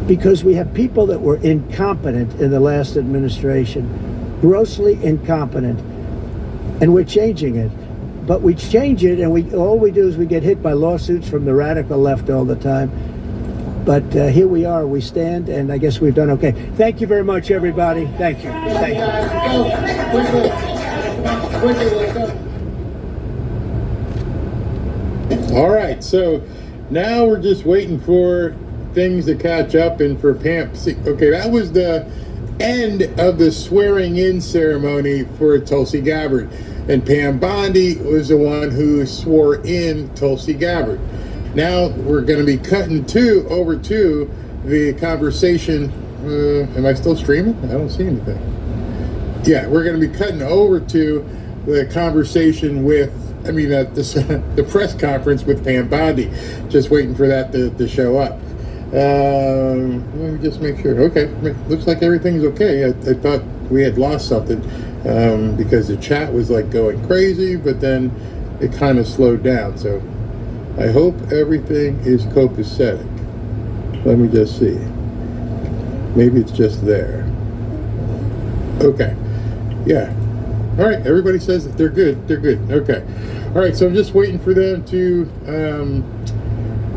S3: Because we have people that were incompetent in the last administration, grossly incompetent, and we're changing it. But we change it, and all we do is we get hit by lawsuits from the radical left all the time. But here we are, we stand, and I guess we've done okay. Thank you very much, everybody. Thank you. Thank
S2: you. All right, so now we're just waiting for things to catch up and for Pam. Okay, that was the end of the swearing-in ceremony for Tulsi Gabbard. And Pam Bondi was the one who swore in Tulsi Gabbard. Now we're going to be cutting over to the conversation. Am I still streaming? I don't see anything. Yeah, we're going to be cutting over to the conversation with, the press conference with Pam Bondi. Just waiting for that to show up. Let me just make sure. Okay, looks like everything's okay. I thought we had lost something. Because the chat was like going crazy, but then it kind of slowed down. So I hope everything is copacetic. Let me just see. Maybe it's just there. Okay. Yeah. All right. Everybody says that they're good. They're good. Okay. All right. So I'm just waiting for them to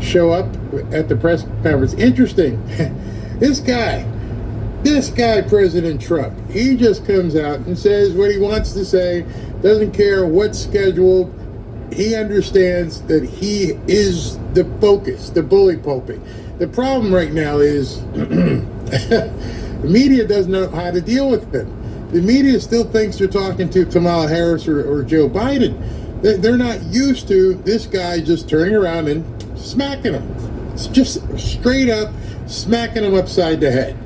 S2: show up at the press conference. Interesting. This guy, President Trump, he just comes out and says what he wants to say, doesn't care what's scheduled. He understands that he is the focus, the bully pulpit. The problem right now is the media doesn't know how to deal with him. The media still thinks they're talking to Kamala Harris or Joe Biden. They're not used to this guy just turning around and smacking him. It's just straight up smacking him upside the head.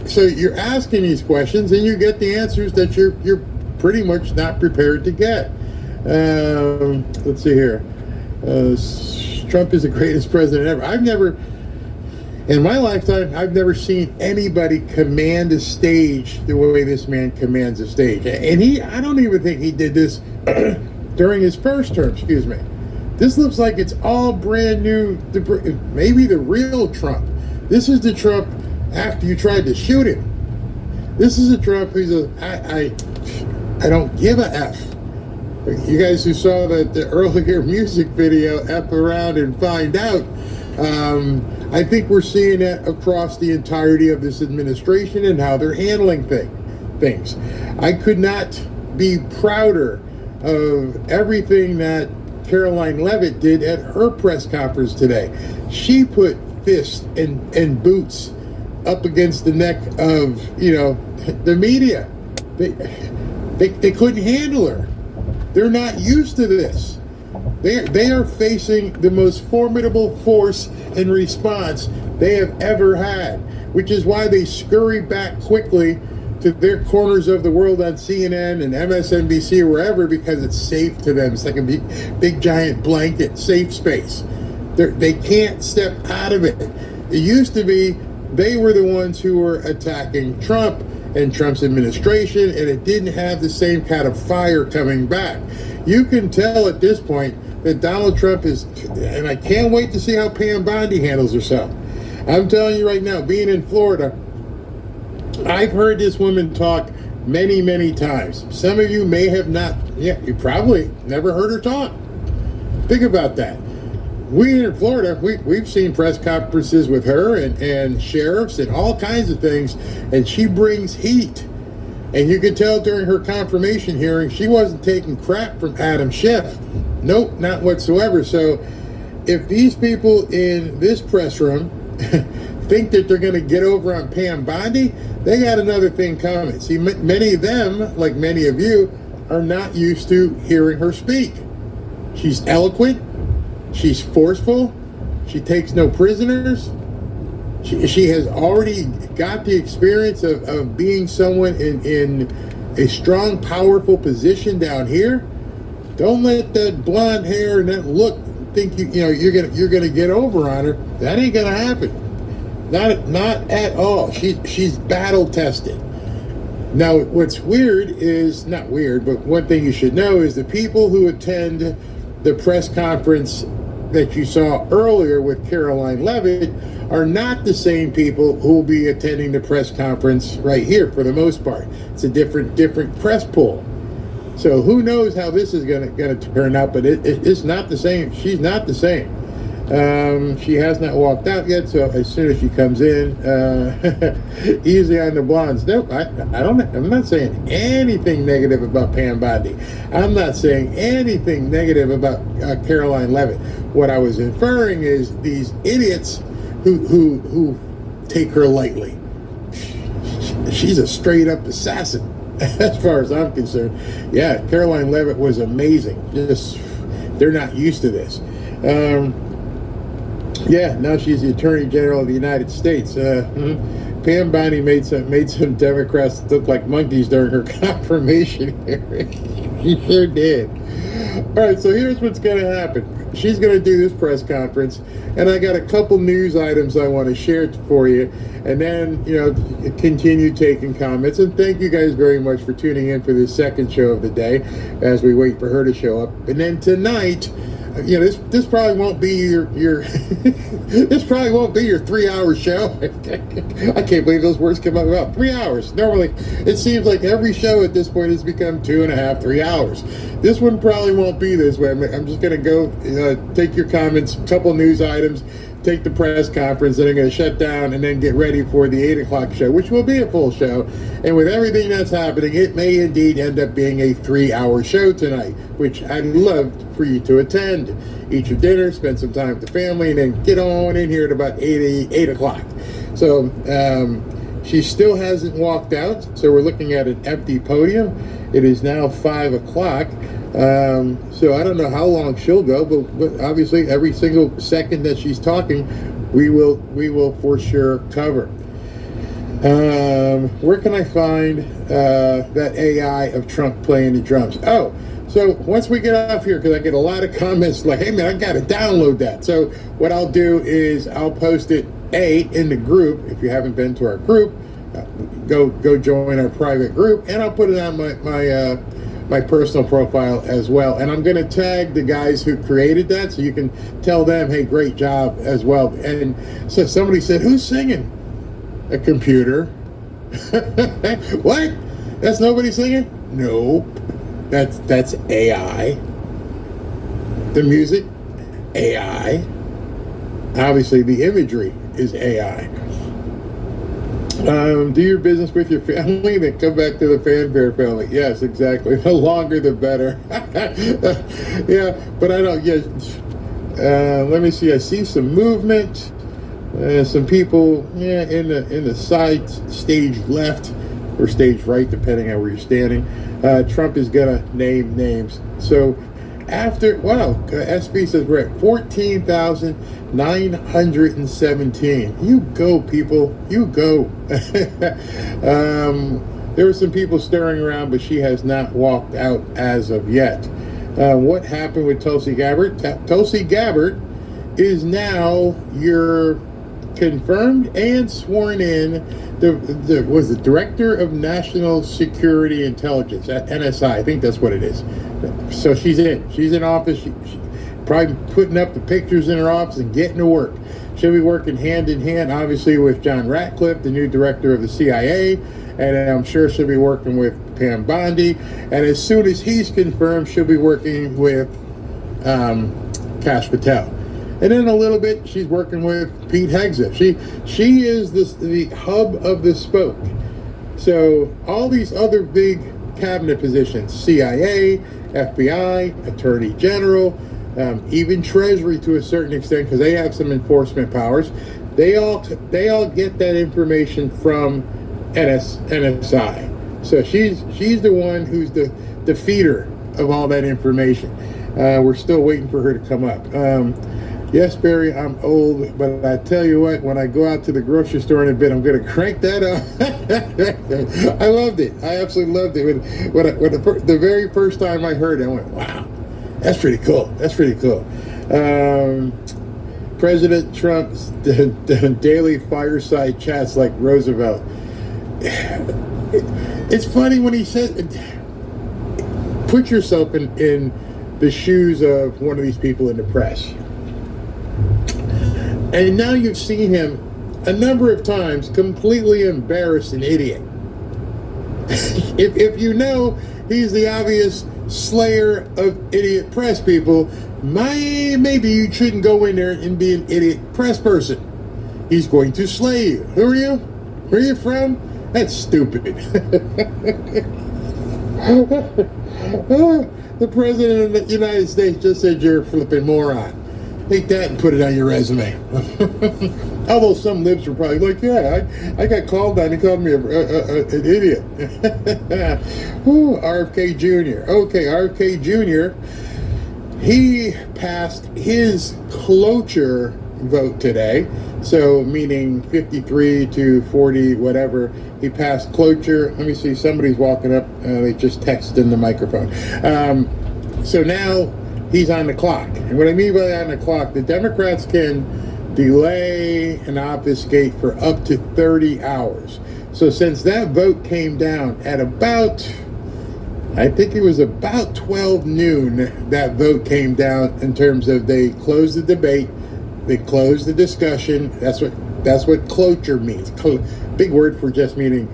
S2: So you're asking these questions and you get the answers that you're pretty much not prepared to get. Let's see here. Trump is the greatest president ever. In my lifetime, I've never seen anybody command a stage the way this man commands a stage. And I don't even think he did this during his first term, excuse me. This looks like it's all brand new, maybe the real Trump. This is the Trump after you tried to shoot him. This is a Trump who's I don't give a F. You guys who saw the earlier music video, F around and find out. I think we're seeing that across the entirety of this administration and how they're handling things. I could not be prouder of everything that Caroline Leavitt did at her press conference today. She put fists and boots up against the neck of, the media. They couldn't handle her. They're not used to this. They are facing the most formidable force and response they have ever had, which is why they scurry back quickly to their corners of the world on CNN and MSNBC or wherever, because it's safe to them. It's like a big giant blanket, safe space. They can't step out of it. It used to be they were the ones who were attacking Trump and Trump's administration, and it didn't have the same kind of fire coming back. You can tell at this point that Donald Trump is, and I can't wait to see how Pam Bondi handles herself. I'm telling you right now, being in Florida, I've heard this woman talk many, many times. Some of you may have not, you probably never heard her talk. Think about that. We in Florida, we've seen press conferences with her and sheriffs and all kinds of things, and she brings heat. And you could tell during her confirmation hearing, she wasn't taking crap from Adam Schiff. Nope, not whatsoever. So if these people in this press room think that they're going to get over on Pam Bondi, they got another thing coming. See, many of them, like many of you, are not used to hearing her speak. She's eloquent. She's forceful. She takes no prisoners. She has already got the experience of being someone in a strong, powerful position down here. Don't let that blonde hair and that look think you're gonna get over on her. That ain't gonna happen. Not at all. She's battle tested. Now, what's weird is, not weird, but one thing you should know is the people who attend the press conference that you saw earlier with Caroline Leavitt are not the same people who will be attending the press conference right here for the most part. It's a different press pool. So who knows how this is gonna turn out, but it's not the same. She's not the same. She has not walked out yet, so as soon as she comes in, easy on the blondes. No, I'm not saying anything negative about Pam Bondi. I'm not saying anything negative about Caroline Leavitt. What I was inferring is these idiots who take her lightly. She's a straight up assassin, as far as I'm concerned. Yeah, Caroline Leavitt was amazing. Just, they're not used to this. Yeah, now she's the Attorney General of the United States. Pam Bondi made some Democrats look like monkeys during her confirmation hearing. She sure did. All right, so here's what's going to happen. She's going to do this press conference, and I got a couple news items I want to share for you, and then, continue taking comments. And thank you guys very much for tuning in for this second show of the day as we wait for her to show up. And then tonight, this probably won't be your this probably won't be your 3-hour show. I can't believe those words come out about 3 hours. Normally, it seems like every show at this point has become 2.5, 3 hours. This one probably won't be this way. I'm just going to go take your comments, a couple news items, take the press conference, then I'm going to shut down and then get ready for the 8 o'clock show, which will be a full show. And with everything that's happening, it may indeed end up being a 3-hour show tonight, which I'd love for you to attend. Eat your dinner, spend some time with the family, and then get on in here at about 8 o'clock. So she still hasn't walked out, so we're looking at an empty podium. It is now 5 o'clock. So I don't know how long she'll go, but obviously every single second that she's talking, we will for sure cover. Where can I find that AI of Trump playing the drums? Oh, so once we get off here, because I get a lot of comments like, hey man, I got to download that. So what I'll do is I'll post it in the group. If you haven't been to our group, go join our private group, and I'll put it on my personal profile as well. And I'm going to tag the guys who created that, so you can tell them, hey, great job as well. And so somebody said, who's singing? A computer. What? That's nobody singing? Nope. That's AI. The music, AI. Obviously, the imagery is AI. Do your business with your family, then come back to the fanfare family. Yes, exactly. The longer, the better. Yeah, but I don't. Yeah. Let me see. I see some movement. Some people, in the side stage left or stage right, depending on where you're standing. Trump is gonna name names. So after, SB says we're at 14,917. You go, people. You go. There were some people stirring around, but she has not walked out as of yet. What happened with Tulsi Gabbard? Tulsi Gabbard is now your confirmed and sworn in was the Director of National Security Intelligence at NSI. I think that's what it is. So she's in office. She's probably putting up the pictures in her office and getting to work. She'll be working hand in hand, obviously, with John Ratcliffe, the new director of the CIA, and I'm sure she'll be working with Pam Bondi. And as soon as he's confirmed, she'll be working with Kash Patel. And in a little bit, she's working with Pete Hegseth. She is the hub of the spoke. So all these other big cabinet positions, CIA, FBI, Attorney General, even Treasury to a certain extent, because they have some enforcement powers, they all get that information from NSI. So she's the one who's the feeder of all that information. We're still waiting for her to come up. Yes, Barry, I'm old, but I tell you what, when I go out to the grocery store in a bit, I'm going to crank that up. I loved it. I absolutely loved it. When the very first time I heard it, I went, wow, that's pretty cool. That's pretty cool. President Trump's daily fireside chats like Roosevelt. It's funny when he says, put yourself in the shoes of one of these people in the press. And now you've seen him a number of times completely embarrass an idiot. if you know he's the obvious slayer of idiot press people, maybe you shouldn't go in there and be an idiot press person. He's going to slay you. Who are you? Where are you from? That's stupid. The president of the United States just said you're a flipping moron. Take that and put it on your resume. Although some libs were probably like, yeah, I got called on. He called me an idiot. Ooh, RFK Jr. Okay, RFK Jr., he passed his cloture vote today. So meaning 53 to 40, whatever. He passed cloture. Let me see. Somebody's walking up. They just texted in the microphone. So now he's on the clock. And what I mean by on the clock, the Democrats can delay and obfuscate for up to 30 hours. So since that vote came down at about, I think it was about 12 noon, that vote came down in terms of they closed the debate, they closed the discussion. That's what cloture means. Big word for just meaning,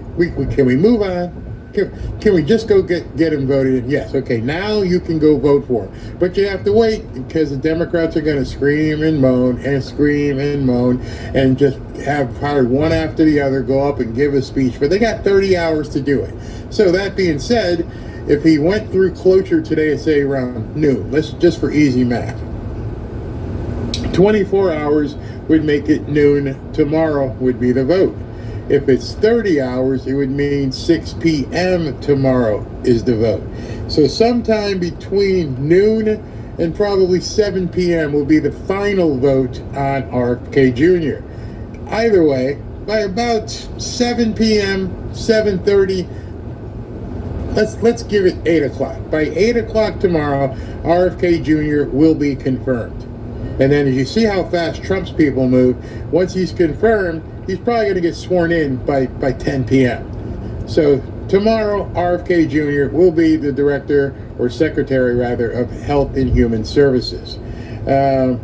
S2: can we move on? Can we just go get him voted in? Yes. Okay, now you can go vote for him. But you have to wait because the Democrats are going to scream and moan and scream and moan and just have probably one after the other go up and give a speech. But they got 30 hours to do it. So that being said, if he went through cloture today, say around noon, let's just for easy math, 24 hours would make it noon. Tomorrow would be the vote. If it's 30 hours, it would mean 6 p.m. tomorrow is the vote. So sometime between noon and probably 7 p.m. will be the final vote on RFK Jr. Either way, by about 7 p.m., 7:30, let's give it 8 o'clock. By 8 o'clock tomorrow, RFK Jr. will be confirmed. And then as you see how fast Trump's people move, once he's confirmed, he's probably going to get sworn in by 10 p.m. So tomorrow, RFK Jr. will be the director or secretary, rather, of Health and Human Services. Well,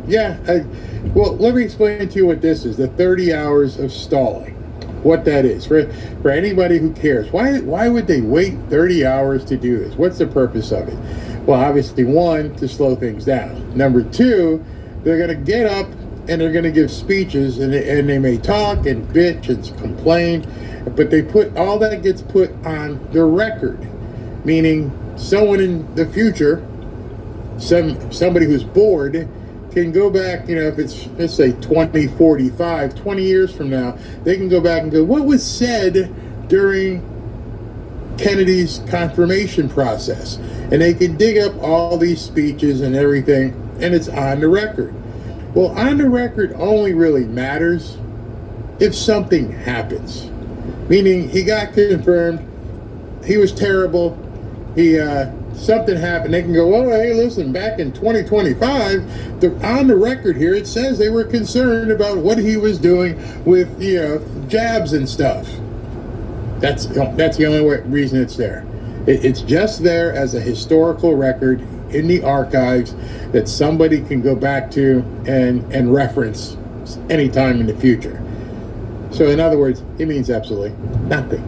S2: let me explain to you what this is, the 30 hours of stalling, what that is. For anybody who cares, why would they wait 30 hours to do this? What's the purpose of it? Well, obviously, one, to slow things down. Number two, they're going to get up and they're going to give speeches, and they may talk and bitch and complain, but all that gets put on the record, meaning someone in the future, somebody who's bored, can go back, if it's, let's say 2045, 20 years from now, they can go back and go, what was said during Kennedy's confirmation process? And they can dig up all these speeches and everything, and it's on the record. Well, on the record only really matters if something happens. Meaning he got confirmed, he was terrible, something happened, they can go, oh, hey, listen, back in 2025, on the record here, it says they were concerned about what he was doing with, jabs and stuff. That's the only reason it's there. It's just there as a historical record in the archives that somebody can go back to and reference anytime in the future. So in other words, it means absolutely nothing.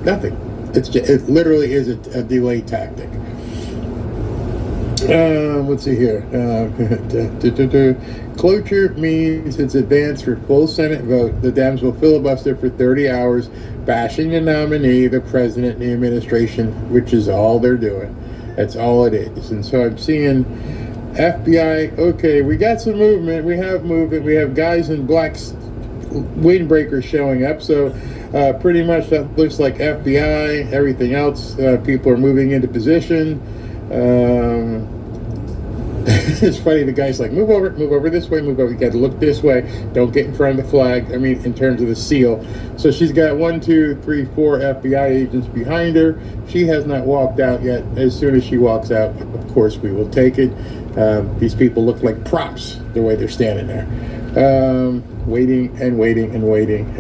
S2: Nothing. It literally is a delay tactic. Let's see here. Cloture means it's advanced for full Senate vote. The Dems will filibuster for 30 hours, bashing the nominee, the president, and the administration, which is all they're doing. That's all it is. And so I'm seeing FBI, okay, we got some movement. We have movement. We have guys in black windbreakers showing up. So pretty much that looks like FBI. Everything else, people are moving into position. It's funny, the guy's like, move over this way, move over. You got to look this way. Don't get in front of the flag. I mean, in terms of the seal. So she's got 1, 2, 3, 4 FBI agents behind her. She has not walked out yet. As soon as she walks out, of course, we will take it. These people look like props the way they're standing there. Waiting and waiting and waiting.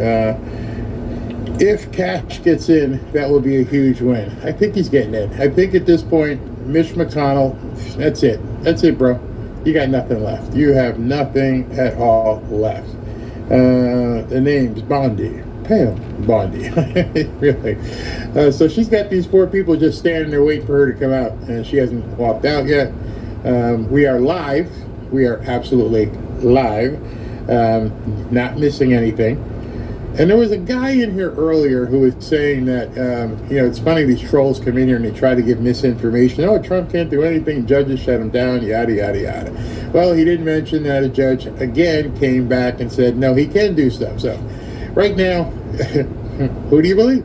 S2: If Cash gets in, that will be a huge win. I think he's getting in. I think at this point, Mitch McConnell, that's it. That's it, bro. You got nothing left. You have nothing at all left. The name's Bondi. Pam Bondi. Really. So she's got these 4 people just standing there waiting for her to come out, and she hasn't walked out yet. We are live. We are absolutely live. Not missing anything. And there was a guy in here earlier who was saying that, it's funny, these trolls come in here and they try to give misinformation. Oh, Trump can't do anything. Judges shut him down, yada, yada, yada. Well, he didn't mention that a judge, again, came back and said, no, he can do stuff. So right now, who do you believe?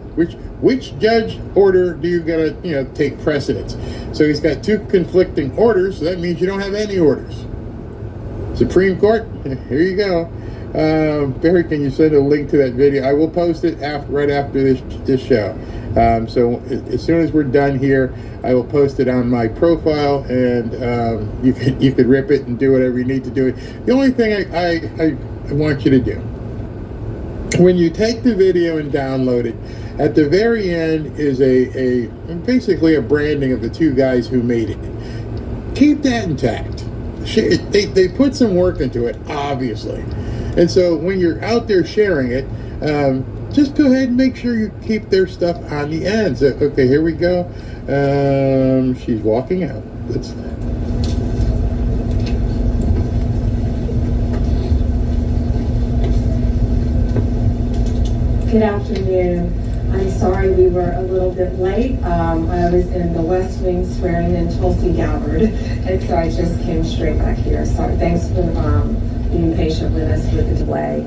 S2: Which judge order do you got to, take precedence? So he's got 2 conflicting orders. So that means you don't have any orders. Supreme Court, here you go. Barry, can you send a link to that video? I will post it right after this show. So as soon as we're done here, I will post it on my profile, and you could rip it and do whatever you need to do it. The only thing I want you to do, when you take the video and download it, at the very end is basically a branding of the 2 guys who made it. Keep that intact. They put some work into it, obviously. And so when you're out there sharing it, just go ahead and make sure you keep their stuff on the ends. Okay, here we go. She's walking out. That's that.
S7: Good afternoon. I'm sorry we were a little bit late. I was in the West Wing swearing in Tulsi Gabbard, and so I just came straight back here. So thanks for being patient with us with the delay.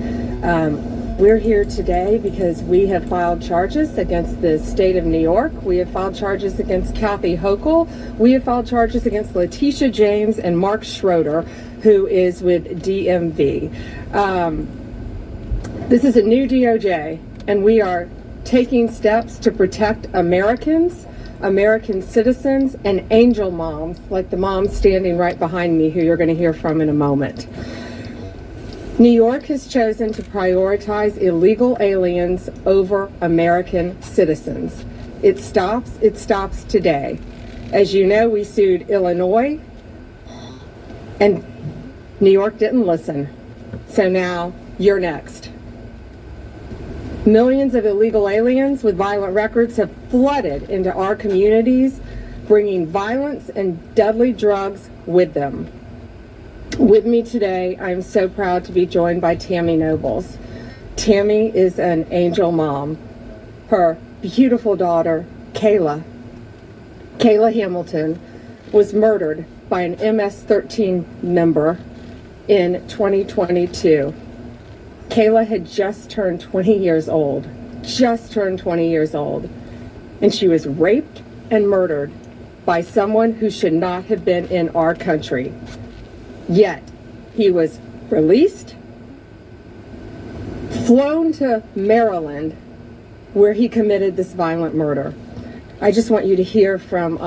S7: We're here today because we have filed charges against the state of New York. We have filed charges against Kathy Hochul. We have filed charges against Letitia James and Mark Schroeder, who is with DMV. This is a new DOJ, and we are taking steps to protect Americans, American citizens, and angel moms, like the mom standing right behind me, who you're going to hear from in a moment. New York has chosen to prioritize illegal aliens over American citizens. It stops today. As you know, we sued Illinois, and New York didn't listen. So now you're next. Millions of illegal aliens with violent records have flooded into our communities, bringing violence and deadly drugs with them. With me today, I'm so proud to be joined by Tammy Nobles. Tammy is an angel mom. Her beautiful daughter, Kayla Hamilton, was murdered by an MS-13 member in 2022. Kayla had just turned 20 years old, and she was raped and murdered by someone who should not have been in our country. Yet, he was released, flown to Maryland, where he committed this violent murder. I just want you to hear from,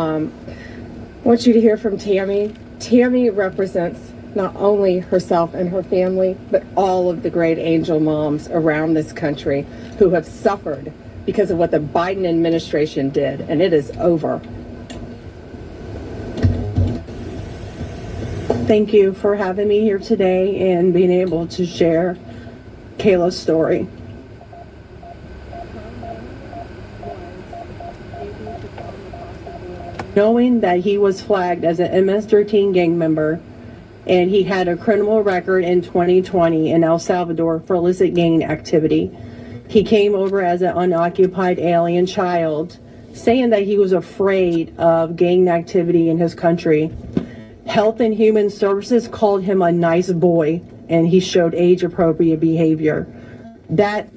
S7: Tammy. Tammy represents not only herself and her family, but all of the great angel moms around this country who have suffered because of what the Biden administration did, and it is over.
S8: Thank you for having me here today and being able to share Kayla's story. Knowing that he was flagged as an MS-13 gang member, and he had a criminal record in 2020 in El Salvador for illicit gang activity. He came over as an unoccupied alien child, saying that he was afraid of gang activity in his country. Health and Human Services called him a nice boy, and he showed age-appropriate behavior. That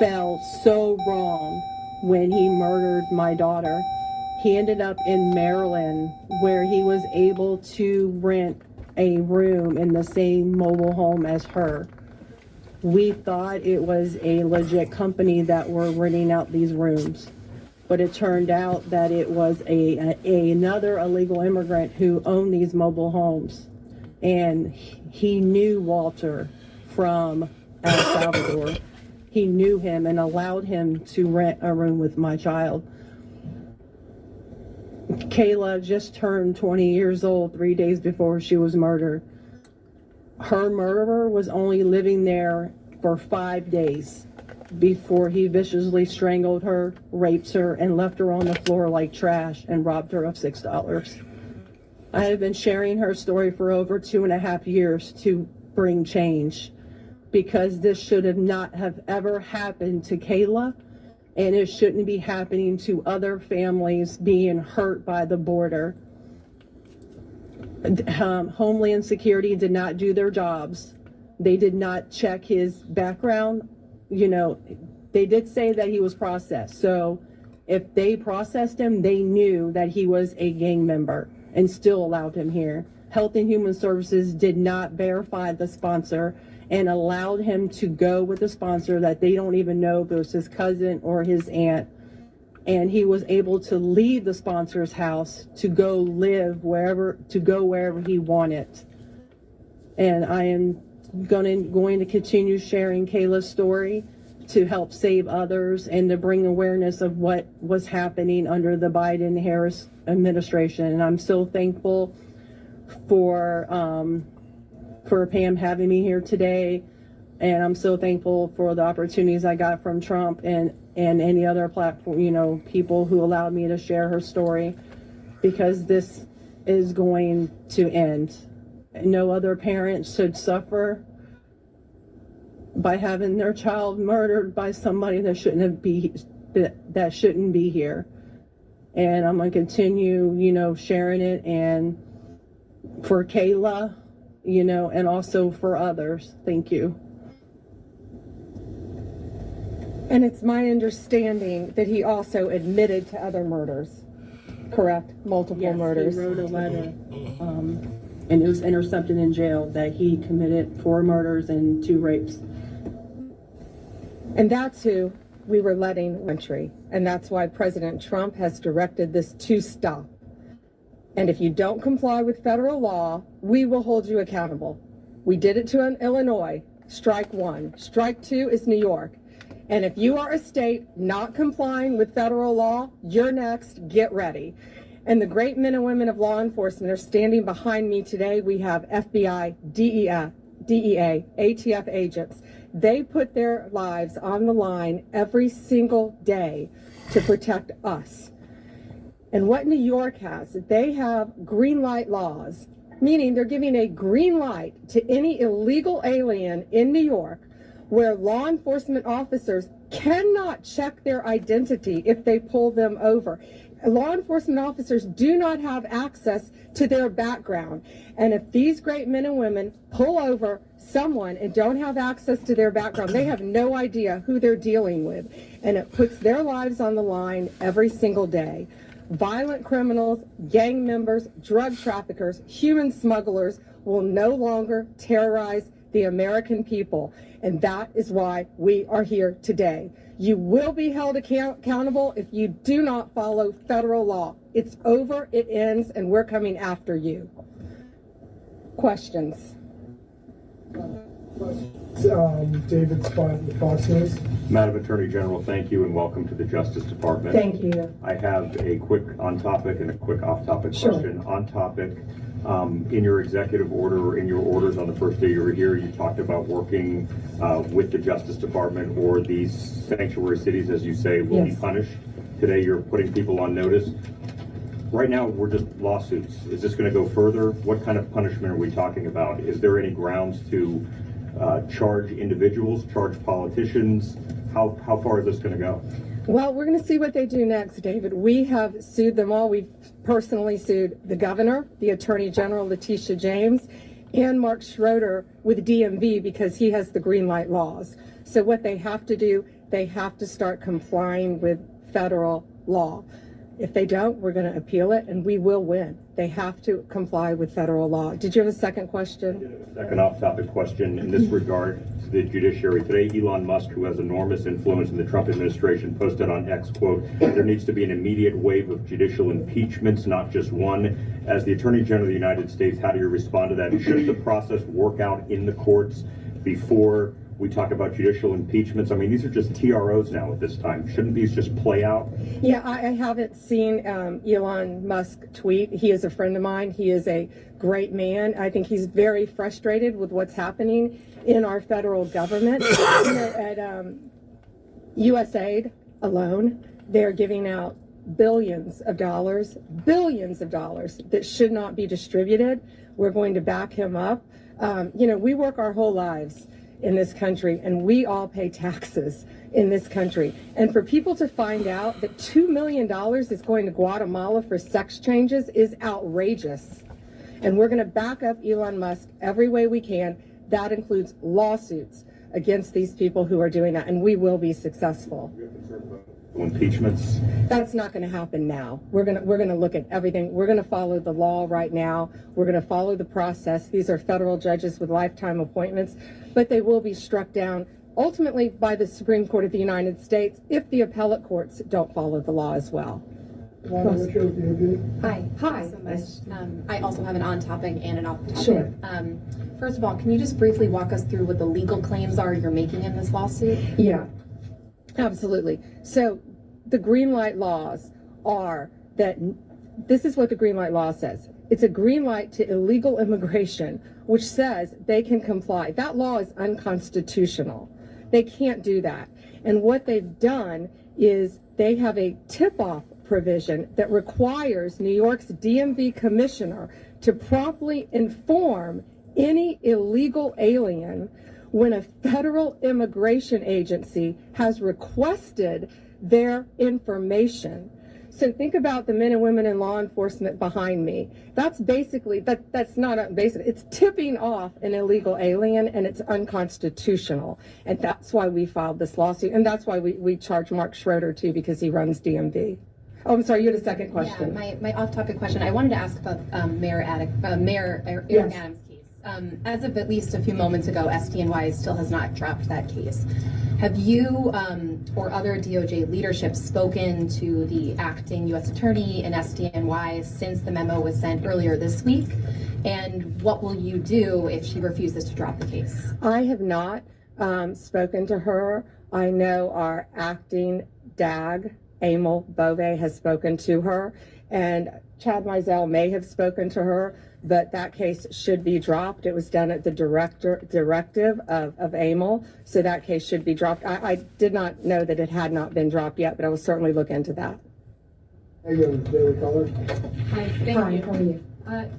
S8: fell so wrong when he murdered my daughter. He ended up in Maryland, where he was able to rent a room in the same mobile home as her. We thought it was a legit company that were renting out these rooms, but it turned out that it was another illegal immigrant who owned these mobile homes, and he knew Walter from El Salvador.
S7: he knew him and allowed him to rent a room with my child. Kayla just turned 20 years old 3 days before she was murdered. Her murderer was only living there for 5 days before he viciously strangled her, raped her, and left her on the floor like trash and robbed her of $6. I have been sharing her story for over 2.5 years to bring change, because this should have not have ever happened to Kayla, and it shouldn't be happening to other families being hurt by the border. Homeland Security did not do their jobs. They did not check his background. You know, they did say that he was processed. So if they processed him, they knew that he was a gang member and still allowed him here. Health and Human Services did not verify the sponsor and allowed him to go with a sponsor that they don't even know if it was his cousin or his aunt. And he was able to leave the sponsor's house to go live wherever he wanted. And I am going to continue sharing Kayla's story to help save others and to bring awareness of what was happening under the Biden-Harris administration. And I'm so thankful for Pam having me here today. And I'm so thankful for the opportunities I got from Trump and any other platform, you know, people who allowed me to share her story, because this is going to end. No other parent should suffer by having their child murdered by somebody that shouldn't be here. And I'm going to continue, you know, sharing it, and for Kayla, you know, and also for others. Thank you. And it's my understanding that he also admitted to other murders, correct? Multiple murders. He wrote a letter, and it was intercepted in jail, that he committed 4 murders and 2 rapes. And that's who we were letting entry. And that's why President Trump has directed this to stop. And if you don't comply with federal law, we will hold you accountable. We did it to Illinois, strike 1. Strike 2 is New York. And if you are a state not complying with federal law, you're next. Get ready. And the great men and women of law enforcement are standing behind me today. We have FBI, DEA, ATF agents. They put their lives on the line every single day to protect us. And what New York has, they have green light laws, meaning they're giving a green light to any illegal alien in New York, where law enforcement officers cannot check their identity if they pull them over. Law enforcement officers do not have access to their background. And if these great men and women pull over someone and don't have access to their background, they have no idea who they're dealing with. And it puts their lives on the line every single day. Violent criminals, gang members, drug traffickers, human smugglers will no longer terrorize the American people. And that is why we are here today. You will be held accountable if you do not follow federal law. It's over, it ends, and we're coming after you. Questions?
S9: David Spot with Fox News.
S10: Madam Attorney General, thank you and welcome to the Justice Department.
S7: Thank you.
S10: I have a quick on-topic and a quick off-topic
S7: Sure.
S10: question. On-topic, in your executive order or in your orders on the first day you were here, you talked about working with the Justice Department, or these sanctuary cities, as you say, will be punished. Today you're putting people on notice. Right now, we're just lawsuits. Is this going to go further? What kind of punishment are we talking about? Is there any grounds to charge individuals, charge politicians? How far is this going to go?
S7: Well, we're going to see what they do next, David. We have sued them all. We've personally sued the governor, the attorney general, Letitia James, and Mark Schroeder with DMV, because he has the green light laws. So what they have to do, they have to start complying with federal law. If they don't, we're going to appeal it, and we will win. They have to comply with federal law. Did you have a second question?
S10: Second off-topic question in this regard to the judiciary. Today, Elon Musk, who has enormous influence in the Trump administration, posted on X, quote, "There needs to be an immediate wave of judicial impeachments, not just one." As the Attorney General of the United States, how do you respond to that? Should the process work out in the courts before We talk about judicial impeachments. I mean, these are just TROs now at this time. Shouldn't these just play out?
S7: Yeah, I haven't seen Elon Musk tweet. He is a friend of mine. He is a great man. I think he's very frustrated with what's happening in our federal government. At USAID alone, they're giving out billions of dollars that should not be distributed. We're going to back him up. We work our whole lives in this country, and we all pay taxes in this country. And for people to find out that $2 million is going to Guatemala for sex changes is outrageous. And we're going to back up Elon Musk every way we can. That includes lawsuits against these people who are doing that, and we will be successful.
S10: Impeachments?
S7: That's not going to happen now. We're going to look at everything. We're going to follow the law right now. We're going to follow the process. These are federal judges with lifetime appointments, but they will be struck down ultimately by the Supreme Court of the United States if the appellate courts don't follow the law as well.
S11: Hi.
S7: Hi.
S11: Thank you so much. I also have an on-topic and an off-topic.
S7: Sure.
S11: First of all, can you just briefly walk us through what the legal claims are you're making in this lawsuit?
S7: Yeah, absolutely. So the green light laws are that this is what the green light law says. It's a green light to illegal immigration, which says they can comply. That law is unconstitutional. They can't do that. And what they've done is they have a tip-off provision that requires New York's DMV commissioner to promptly inform any illegal alien when a federal immigration agency has requested their information. So think about the men and women in law enforcement behind me. That's basically, that's not basic. It's tipping off an illegal alien, and it's unconstitutional. And that's why we filed this lawsuit. And that's why we charge Mark Schroeder too, because he runs DMV. Oh, I'm sorry, you had a second question.
S11: Yeah, my off-topic question. I wanted to ask about Mayor Eric
S7: Yes.
S11: Adams' case. As of at least a few moments ago, SDNY still has not dropped that case. Have you or other DOJ leadership spoken to the acting U.S. attorney in SDNY since the memo was sent earlier this week? And what will you do if she refuses to drop the case?
S7: I have not spoken to her. I know our acting DAG, Emil Bove, has spoken to her, and Chad Mizell may have spoken to her, but that case should be dropped. It was done at the directive of Emil, so that case should be dropped. I did not know that it had not been dropped yet, but I will certainly look into that.
S9: Hey, Daily Caller.
S12: Hi, thank you.
S7: How are you?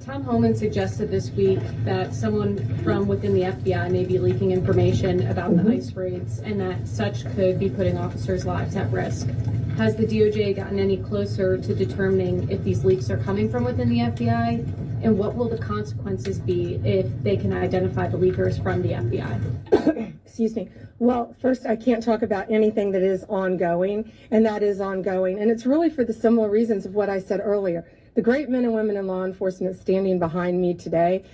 S12: Tom Homan suggested this week that someone from within the FBI may be leaking information about the ICE raids and that such could be putting officers' lives at risk. Has the DOJ gotten any closer to determining if these leaks are coming from within the FBI? And what will the consequences be if they can identify the leakers from the FBI?
S7: Excuse me. Well, first, I can't talk about anything that is ongoing, and that is ongoing. And it's really for the similar reasons of what I said earlier. The great men and women in law enforcement standing behind me today,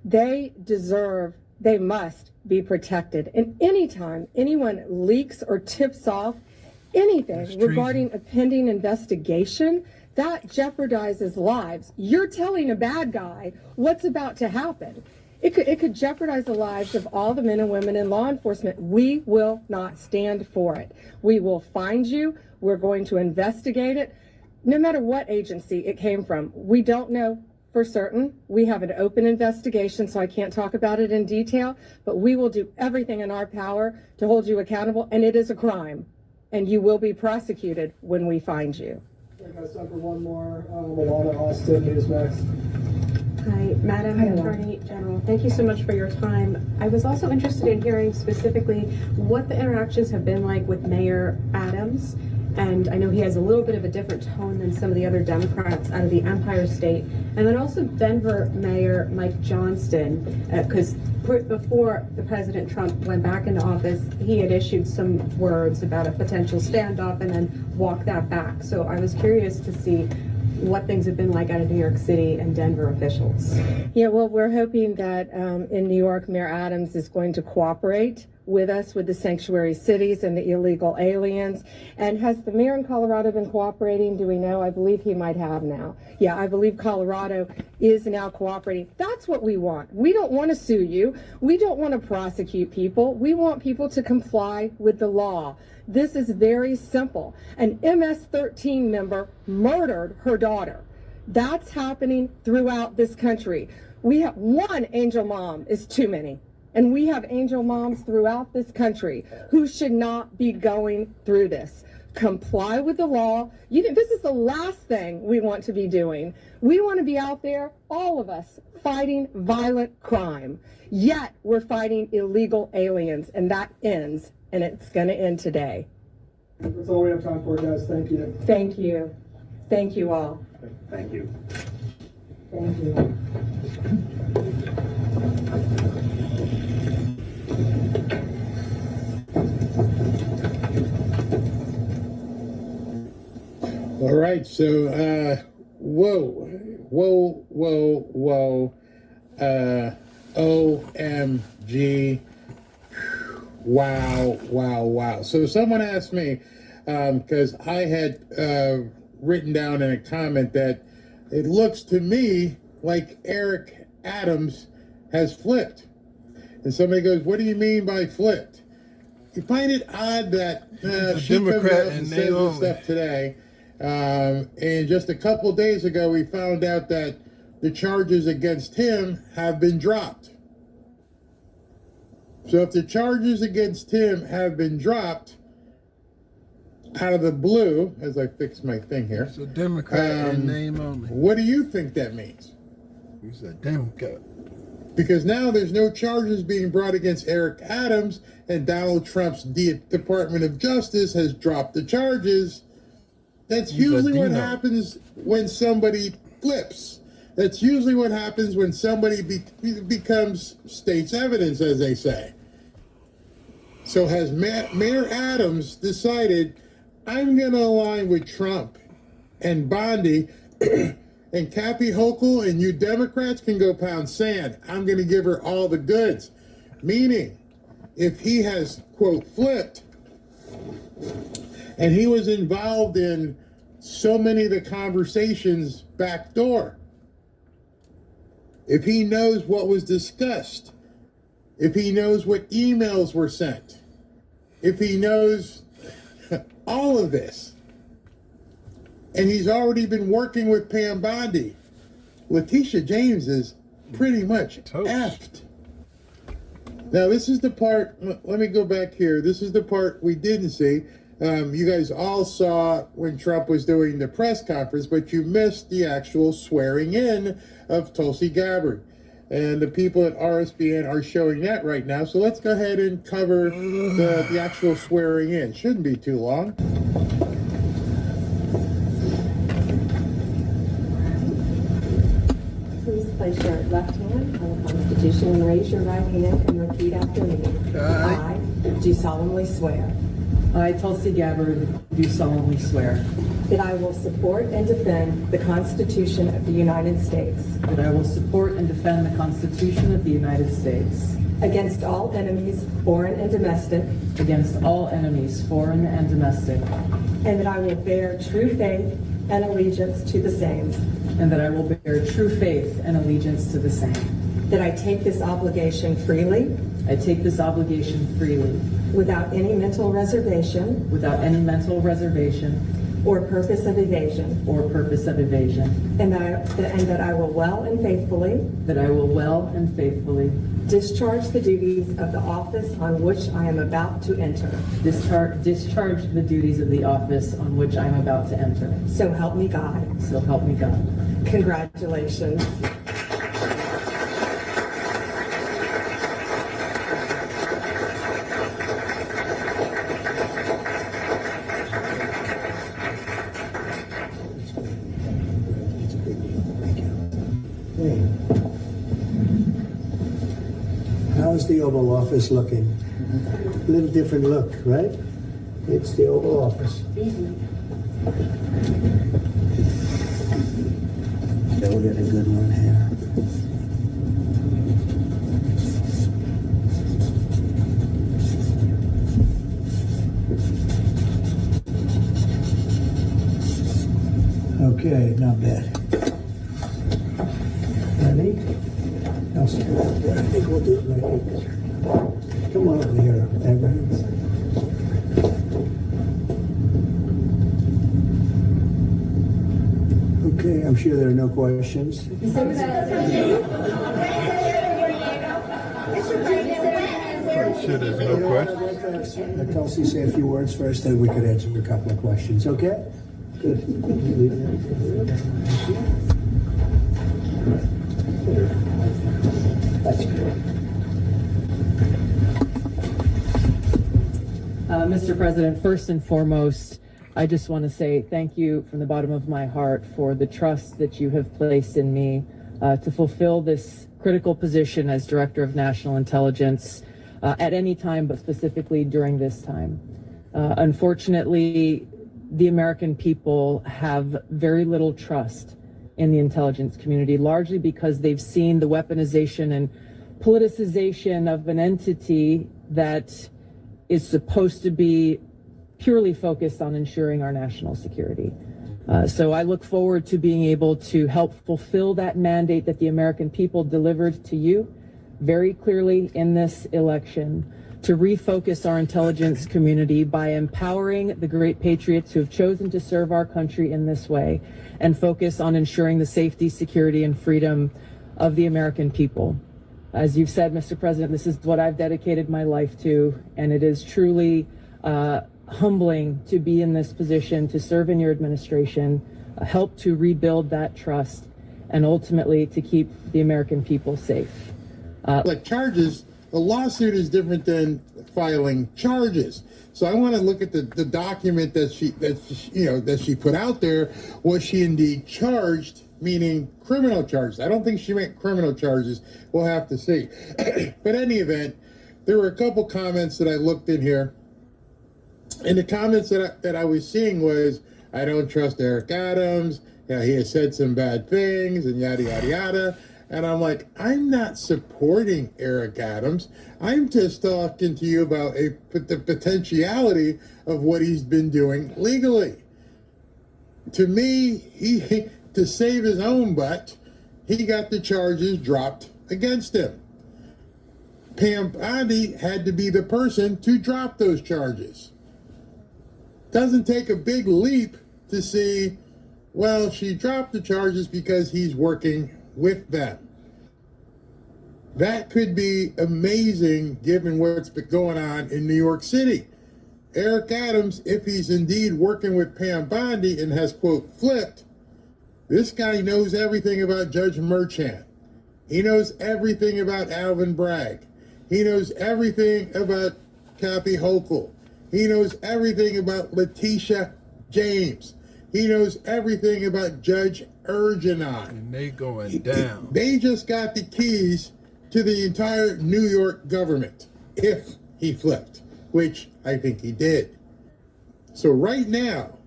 S7: they must be protected. And anytime anyone leaks or tips off anything regarding a pending investigation, that jeopardizes lives. You're telling a bad guy what's about to happen. It could jeopardize the lives of all the men and women in law enforcement. We will not stand for it. We will find you. We're going to investigate it, no matter what agency it came from. We don't know for certain. We have an open investigation, so I can't talk about it in detail, but we will do everything in our power to hold you accountable, and it is a crime, and you will be prosecuted when we find you.
S9: I got time for one more. Milana Austin, Newsmax.
S13: Hi, Madam Attorney General. Thank you so much for your time. I was also interested in hearing specifically what the interactions have been like with Mayor Adams. And I know he has a little bit of a different tone than some of the other Democrats out of the Empire State. And then also Denver Mayor Mike Johnston, because before the President Trump went back into office, he had issued some words about a potential standoff and then walked that back. So I was curious to see what things have been like out of New York City and Denver officials.
S7: Yeah, well, we're hoping that in New York, Mayor Adams is going to cooperate with us with the sanctuary cities and the illegal aliens. And has the mayor in Colorado been cooperating? Do we know? I believe he might have now. Yeah, I believe Colorado is now cooperating. That's what we want. We don't want to sue you. We don't want to prosecute people. We want people to comply with the law. This is very simple. An MS-13 member murdered her daughter. That's happening throughout this country. We have one angel mom is too many. And we have angel moms throughout this country who should not be going through this. Comply with the law. This is the last thing we want to be doing. We want to be out there, all of us, fighting violent crime. Yet we're fighting illegal aliens, and that ends, and it's going to end today.
S9: That's all we have time for, guys. Thank you.
S7: Thank you. Thank you all.
S10: Thank you.
S7: Thank you.
S2: All right, so whoa, OMG, wow. So someone asked me, because I had written down in a comment that it looks to me like Eric Adams has flipped. And somebody goes, what do you mean by flipped? You find it odd that she
S1: Democrat
S2: comes out
S1: and
S2: and says this stuff today. And just a couple days ago, we found out that the charges against him have been dropped. So if the charges against him have been dropped out of the blue, as I fix my thing here.
S1: It's a Democrat in name only.
S2: What do you think that means?
S1: He's a Democrat.
S2: Because now there's no charges being brought against Eric Adams, and Donald Trump's Department of Justice has dropped the charges. That's usually what happens when somebody flips. That's usually what happens when somebody becomes state's evidence, as they say. So has Mayor Adams decided, I'm going to align with Trump and Bondi, and Kathy Hochul and you Democrats can go pound sand. I'm going to give her all the goods. Meaning, if he has, quote, flipped, and he was involved in so many of the conversations backdoor, if he knows what was discussed, if he knows what emails were sent, if he knows all of this, and he's already been working with Pam Bondi, Letitia James is pretty much effed. Now, this is the part, let me go back here. This is the part we didn't see. You guys all saw when Trump was doing the press conference, but you missed the actual swearing in of Tulsi Gabbard. And the people at RSBN are showing that right now. So let's go ahead and cover the actual swearing in. Shouldn't be too long.
S14: Please place your left hand on the Constitution and raise your right hand and repeat after me. I do solemnly swear.
S15: I, Tulsi Gabbard, do solemnly swear
S14: that I will support and defend the Constitution of the United States.
S15: That I will support and defend the Constitution of the United States.
S14: Against all enemies, foreign and domestic.
S15: Against all enemies, foreign and domestic.
S14: And that I will bear true faith and allegiance to the same.
S15: And that I will bear true faith and allegiance to the same.
S14: That I take this obligation freely.
S15: I take this obligation freely.
S14: Without any mental reservation.
S15: Without any mental reservation.
S14: Or purpose of evasion.
S15: Or purpose of evasion.
S14: And that I will well and faithfully.
S15: That I will well and faithfully.
S14: Discharge the duties of the office on which I am about to enter.
S15: Discharge the duties of the office on which I am about to enter.
S14: So help me God.
S15: So help me God.
S14: Congratulations.
S3: How's the Oval Office looking? A little different look, right? It's the Oval Office. So we'll get a good one here. Okay, not bad. Ready? Elsie, I think we'll do it right here. Come on over here, Evan. Okay, I'm sure there are no questions.
S1: Probably sure there's no question.
S3: Let Kelsey say a few words first, then we could answer a couple of questions, okay? Good. That's good.
S15: Mr. President, first and foremost, I just want to say thank you from the bottom of my heart for the trust that you have placed in me to fulfill this critical position as Director of National Intelligence at any time, but specifically during this time. Unfortunately, the American people have very little trust in the intelligence community, largely because they've seen the weaponization and politicization of an entity that is supposed to be purely focused on ensuring our national security. So I look forward to being able to help fulfill that mandate that the American people delivered to you very clearly in this election, to refocus our intelligence community by empowering the great patriots who have chosen to serve our country in this way, and focus on ensuring the safety, security, and freedom of the American people. As you've said, Mr. President, this is what I've dedicated my life to, and it is truly humbling to be in this position, to serve in your administration, help to rebuild that trust, and ultimately to keep the American people safe.
S2: Like charges, a lawsuit is different than filing charges. So I want to look at the document that she put out there. Was she indeed charged, meaning criminal charges? I don't think she meant criminal charges. We'll have to see. But in any event, there were a couple comments that I looked in here. And the comments that I was seeing was, I don't trust Eric Adams. Yeah, he has said some bad things and yada, yada, yada. And I'm like, I'm not supporting Eric Adams. I'm just talking to you about the potentiality of what he's been doing legally. To me, to save his own butt, he got the charges dropped against him. Pam Bondi had to be the person to drop those charges. Doesn't take a big leap to see, well, she dropped the charges because he's working with them. That could be amazing given what's been going on in New York City. Eric Adams, if he's indeed working with Pam Bondi and has, quote, flipped, this guy knows everything about Judge Merchant. He knows everything about Alvin Bragg. He knows everything about Kathy Hochul. He knows everything about Letitia James. He knows everything about Judge Ergenon.
S1: And they going down.
S2: They just got the keys to the entire New York government, if he flipped, which I think he did. So right now,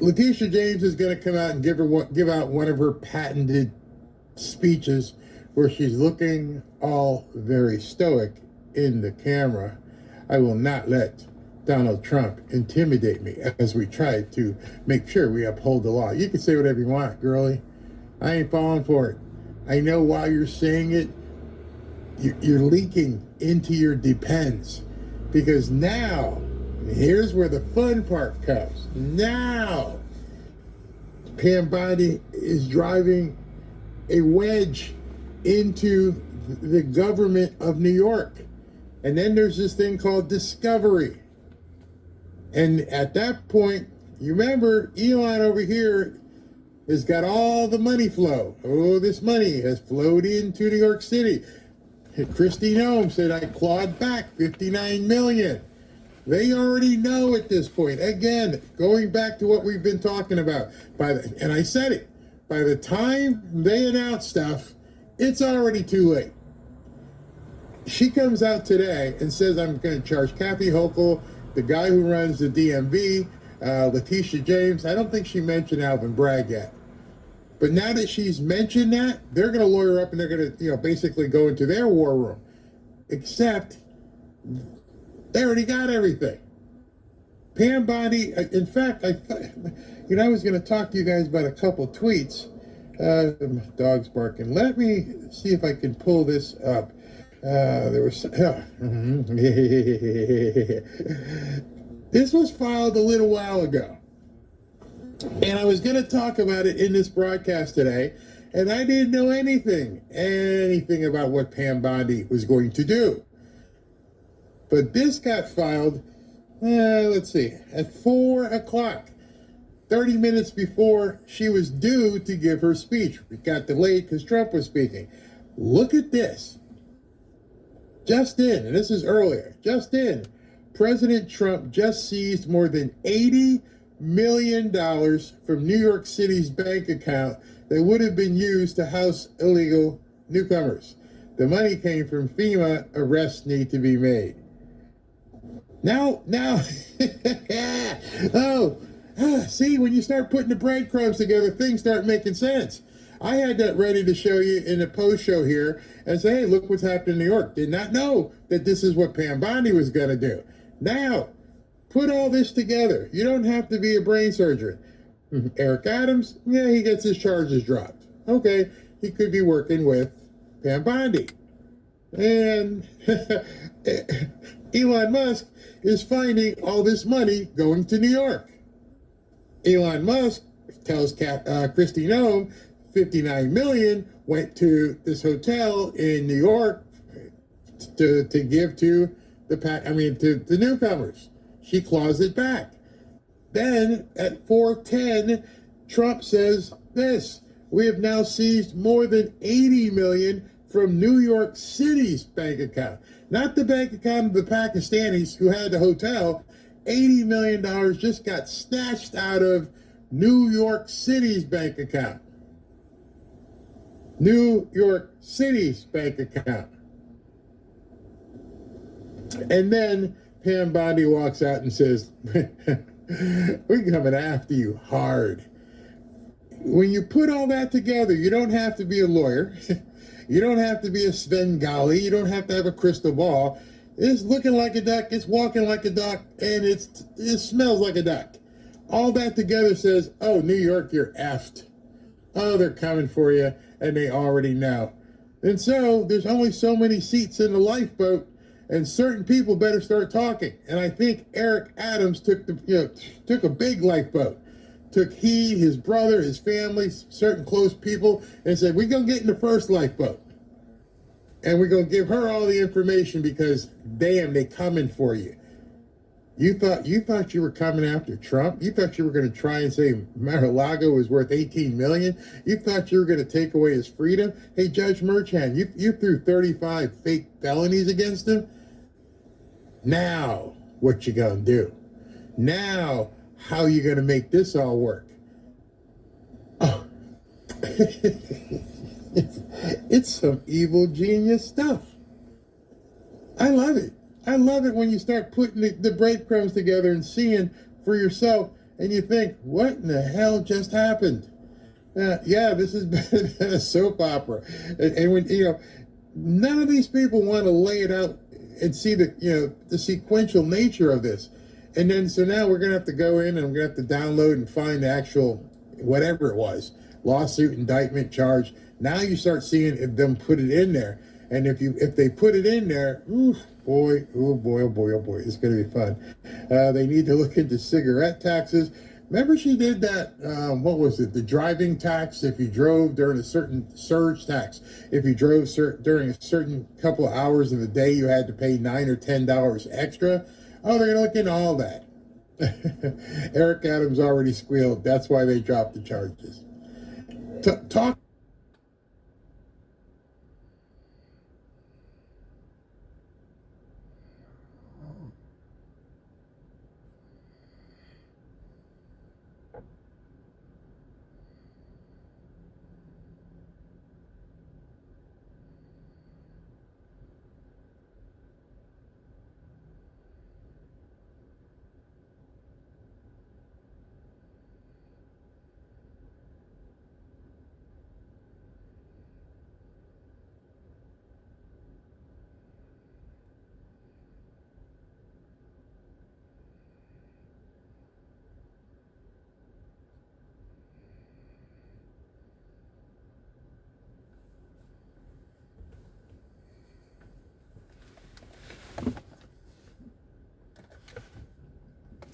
S2: Letitia James is going to come out and give out one of her patented speeches where she's looking all very stoic in the camera. I will not let Donald Trump intimidate me as we try to make sure we uphold the law. You can say whatever you want, girlie. I ain't falling for it. I know while you're saying it, you're leaking into your depends. Because now, here's where the fun part comes. Now, Pam Bondi is driving a wedge into the government of New York. And then there's this thing called discovery. And at that point, you remember Elon over here has got all the money flow. Oh, this money has flowed into New York City. Kristi Noem said, I clawed back $59 million. They already know at this point. Again, going back to what we've been talking about. And I said it, by the time they announce stuff, it's already too late. She comes out today and says, I'm going to charge Kathy Hochul, the guy who runs the DMV, Letitia James. I don't think she mentioned Alvin Bragg yet. But now that she's mentioned that, they're going to lawyer up and they're going to, basically go into their war room. Except they already got everything. Pam Bondi, in fact, I thought, I was going to talk to you guys about a couple tweets. My dog's barking. Let me see if I can pull this up. There was this was filed a little while ago, and I was going to talk about it in this broadcast today, and I didn't know anything about what Pam Bondi was going to do. But this got filed, let's see, at 4 o'clock, 30 minutes before she was due to give her speech. It got delayed because Trump was speaking. Look at this. Just in, and this is earlier, just in, President Trump just seized more than $80 million from New York City's bank account that would have been used to house illegal newcomers. The money came from FEMA. Arrests need to be made. Now, see, when you start putting the breadcrumbs together, things start making sense. I had that ready to show you in a post show here and say, hey, look what's happened in New York. Did not know that this is what Pam Bondi was going to do. Now, put all this together. You don't have to be a brain surgeon. Eric Adams, yeah, he gets his charges dropped. Okay, he could be working with Pam Bondi. And Elon Musk is finding all this money going to New York. Elon Musk tells Kristi Noem $59 million went to this hotel in New York to give to the newcomers. She claws it back. Then at 4:10, Trump says this: we have now seized more than $80 million from New York City's bank account, not the bank account of the Pakistanis who had the hotel. $80 million just got snatched out of New York City's bank account. New York City's bank account. And then Pam Bondi walks out and says, we're coming after you hard. When you put all that together, you don't have to be a lawyer. You don't have to be a Svengali. You don't have to have a crystal ball. It's looking like a duck, it's walking like a duck, and it smells like a duck. All that together says, oh, New York, you're effed. Oh, they're coming for you, and they already know. And so there's only so many seats in the lifeboat, and certain people better start talking. And I think Eric Adams took a big lifeboat. Took his brother, his family, certain close people, and said, we're going to get in the first lifeboat. And we're going to give her all the information because, damn, they coming for you. You thought you were coming after Trump? You thought you were going to try and say Mar-a-Lago was worth $18 million? You thought you were going to take away his freedom? Hey, Judge Merchan, you threw 35 fake felonies against him? Now, what you going to do? Now, how you going to make this all work? Oh. It's some evil genius stuff. I love it. I love it when you start putting the breadcrumbs together and seeing for yourself, and you think, what in the hell just happened? Yeah, this is better than a soap opera. And when, none of these people want to lay it out and see the sequential nature of this. And then, so now we're going to have to go in and we're going to have to download and find the actual, whatever it was, lawsuit, indictment, charge. Now you start seeing them put it in there. And if they put it in there, oh boy, it's going to be fun. They need to look into cigarette taxes. Remember she did that, what was it, the driving tax if you drove during a certain surge tax. If you drove during a certain couple of hours of the day, you had to pay $9 or $10 extra. Oh, they're going to look into all that. Eric Adams already squealed. That's why they dropped the charges. Talk.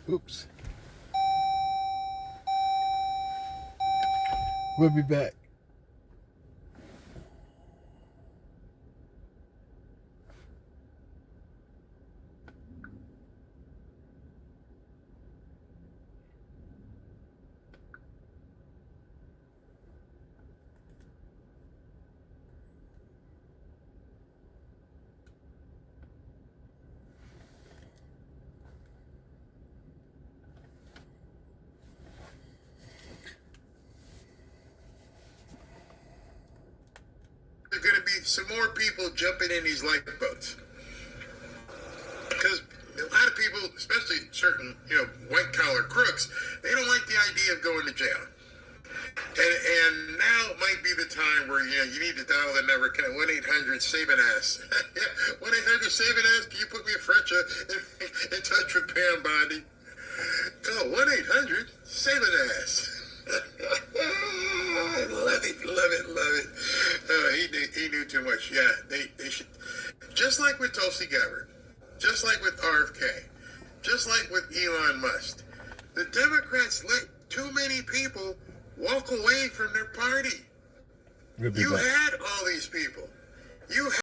S1: Oops. We'll be back.
S2: There's going to be some more people jumping in these lifeboats. Because a lot of people, especially certain, white collar crooks, they don't like the idea of going to jail. And now might be the time where you need to dial the number 1-800-SAVE-AN-ASS. 1-800-SAVE-AN-ASS. Can you put me in in touch with Pam Bondi? Call 1-800-SAVE-AN-ASS. Love it. He knew too much. Yeah, they should. Just like with Tulsi Gabbard, just like with RFK, just like with Elon Musk, the Democrats let too many people walk away from their party. You had all these people. You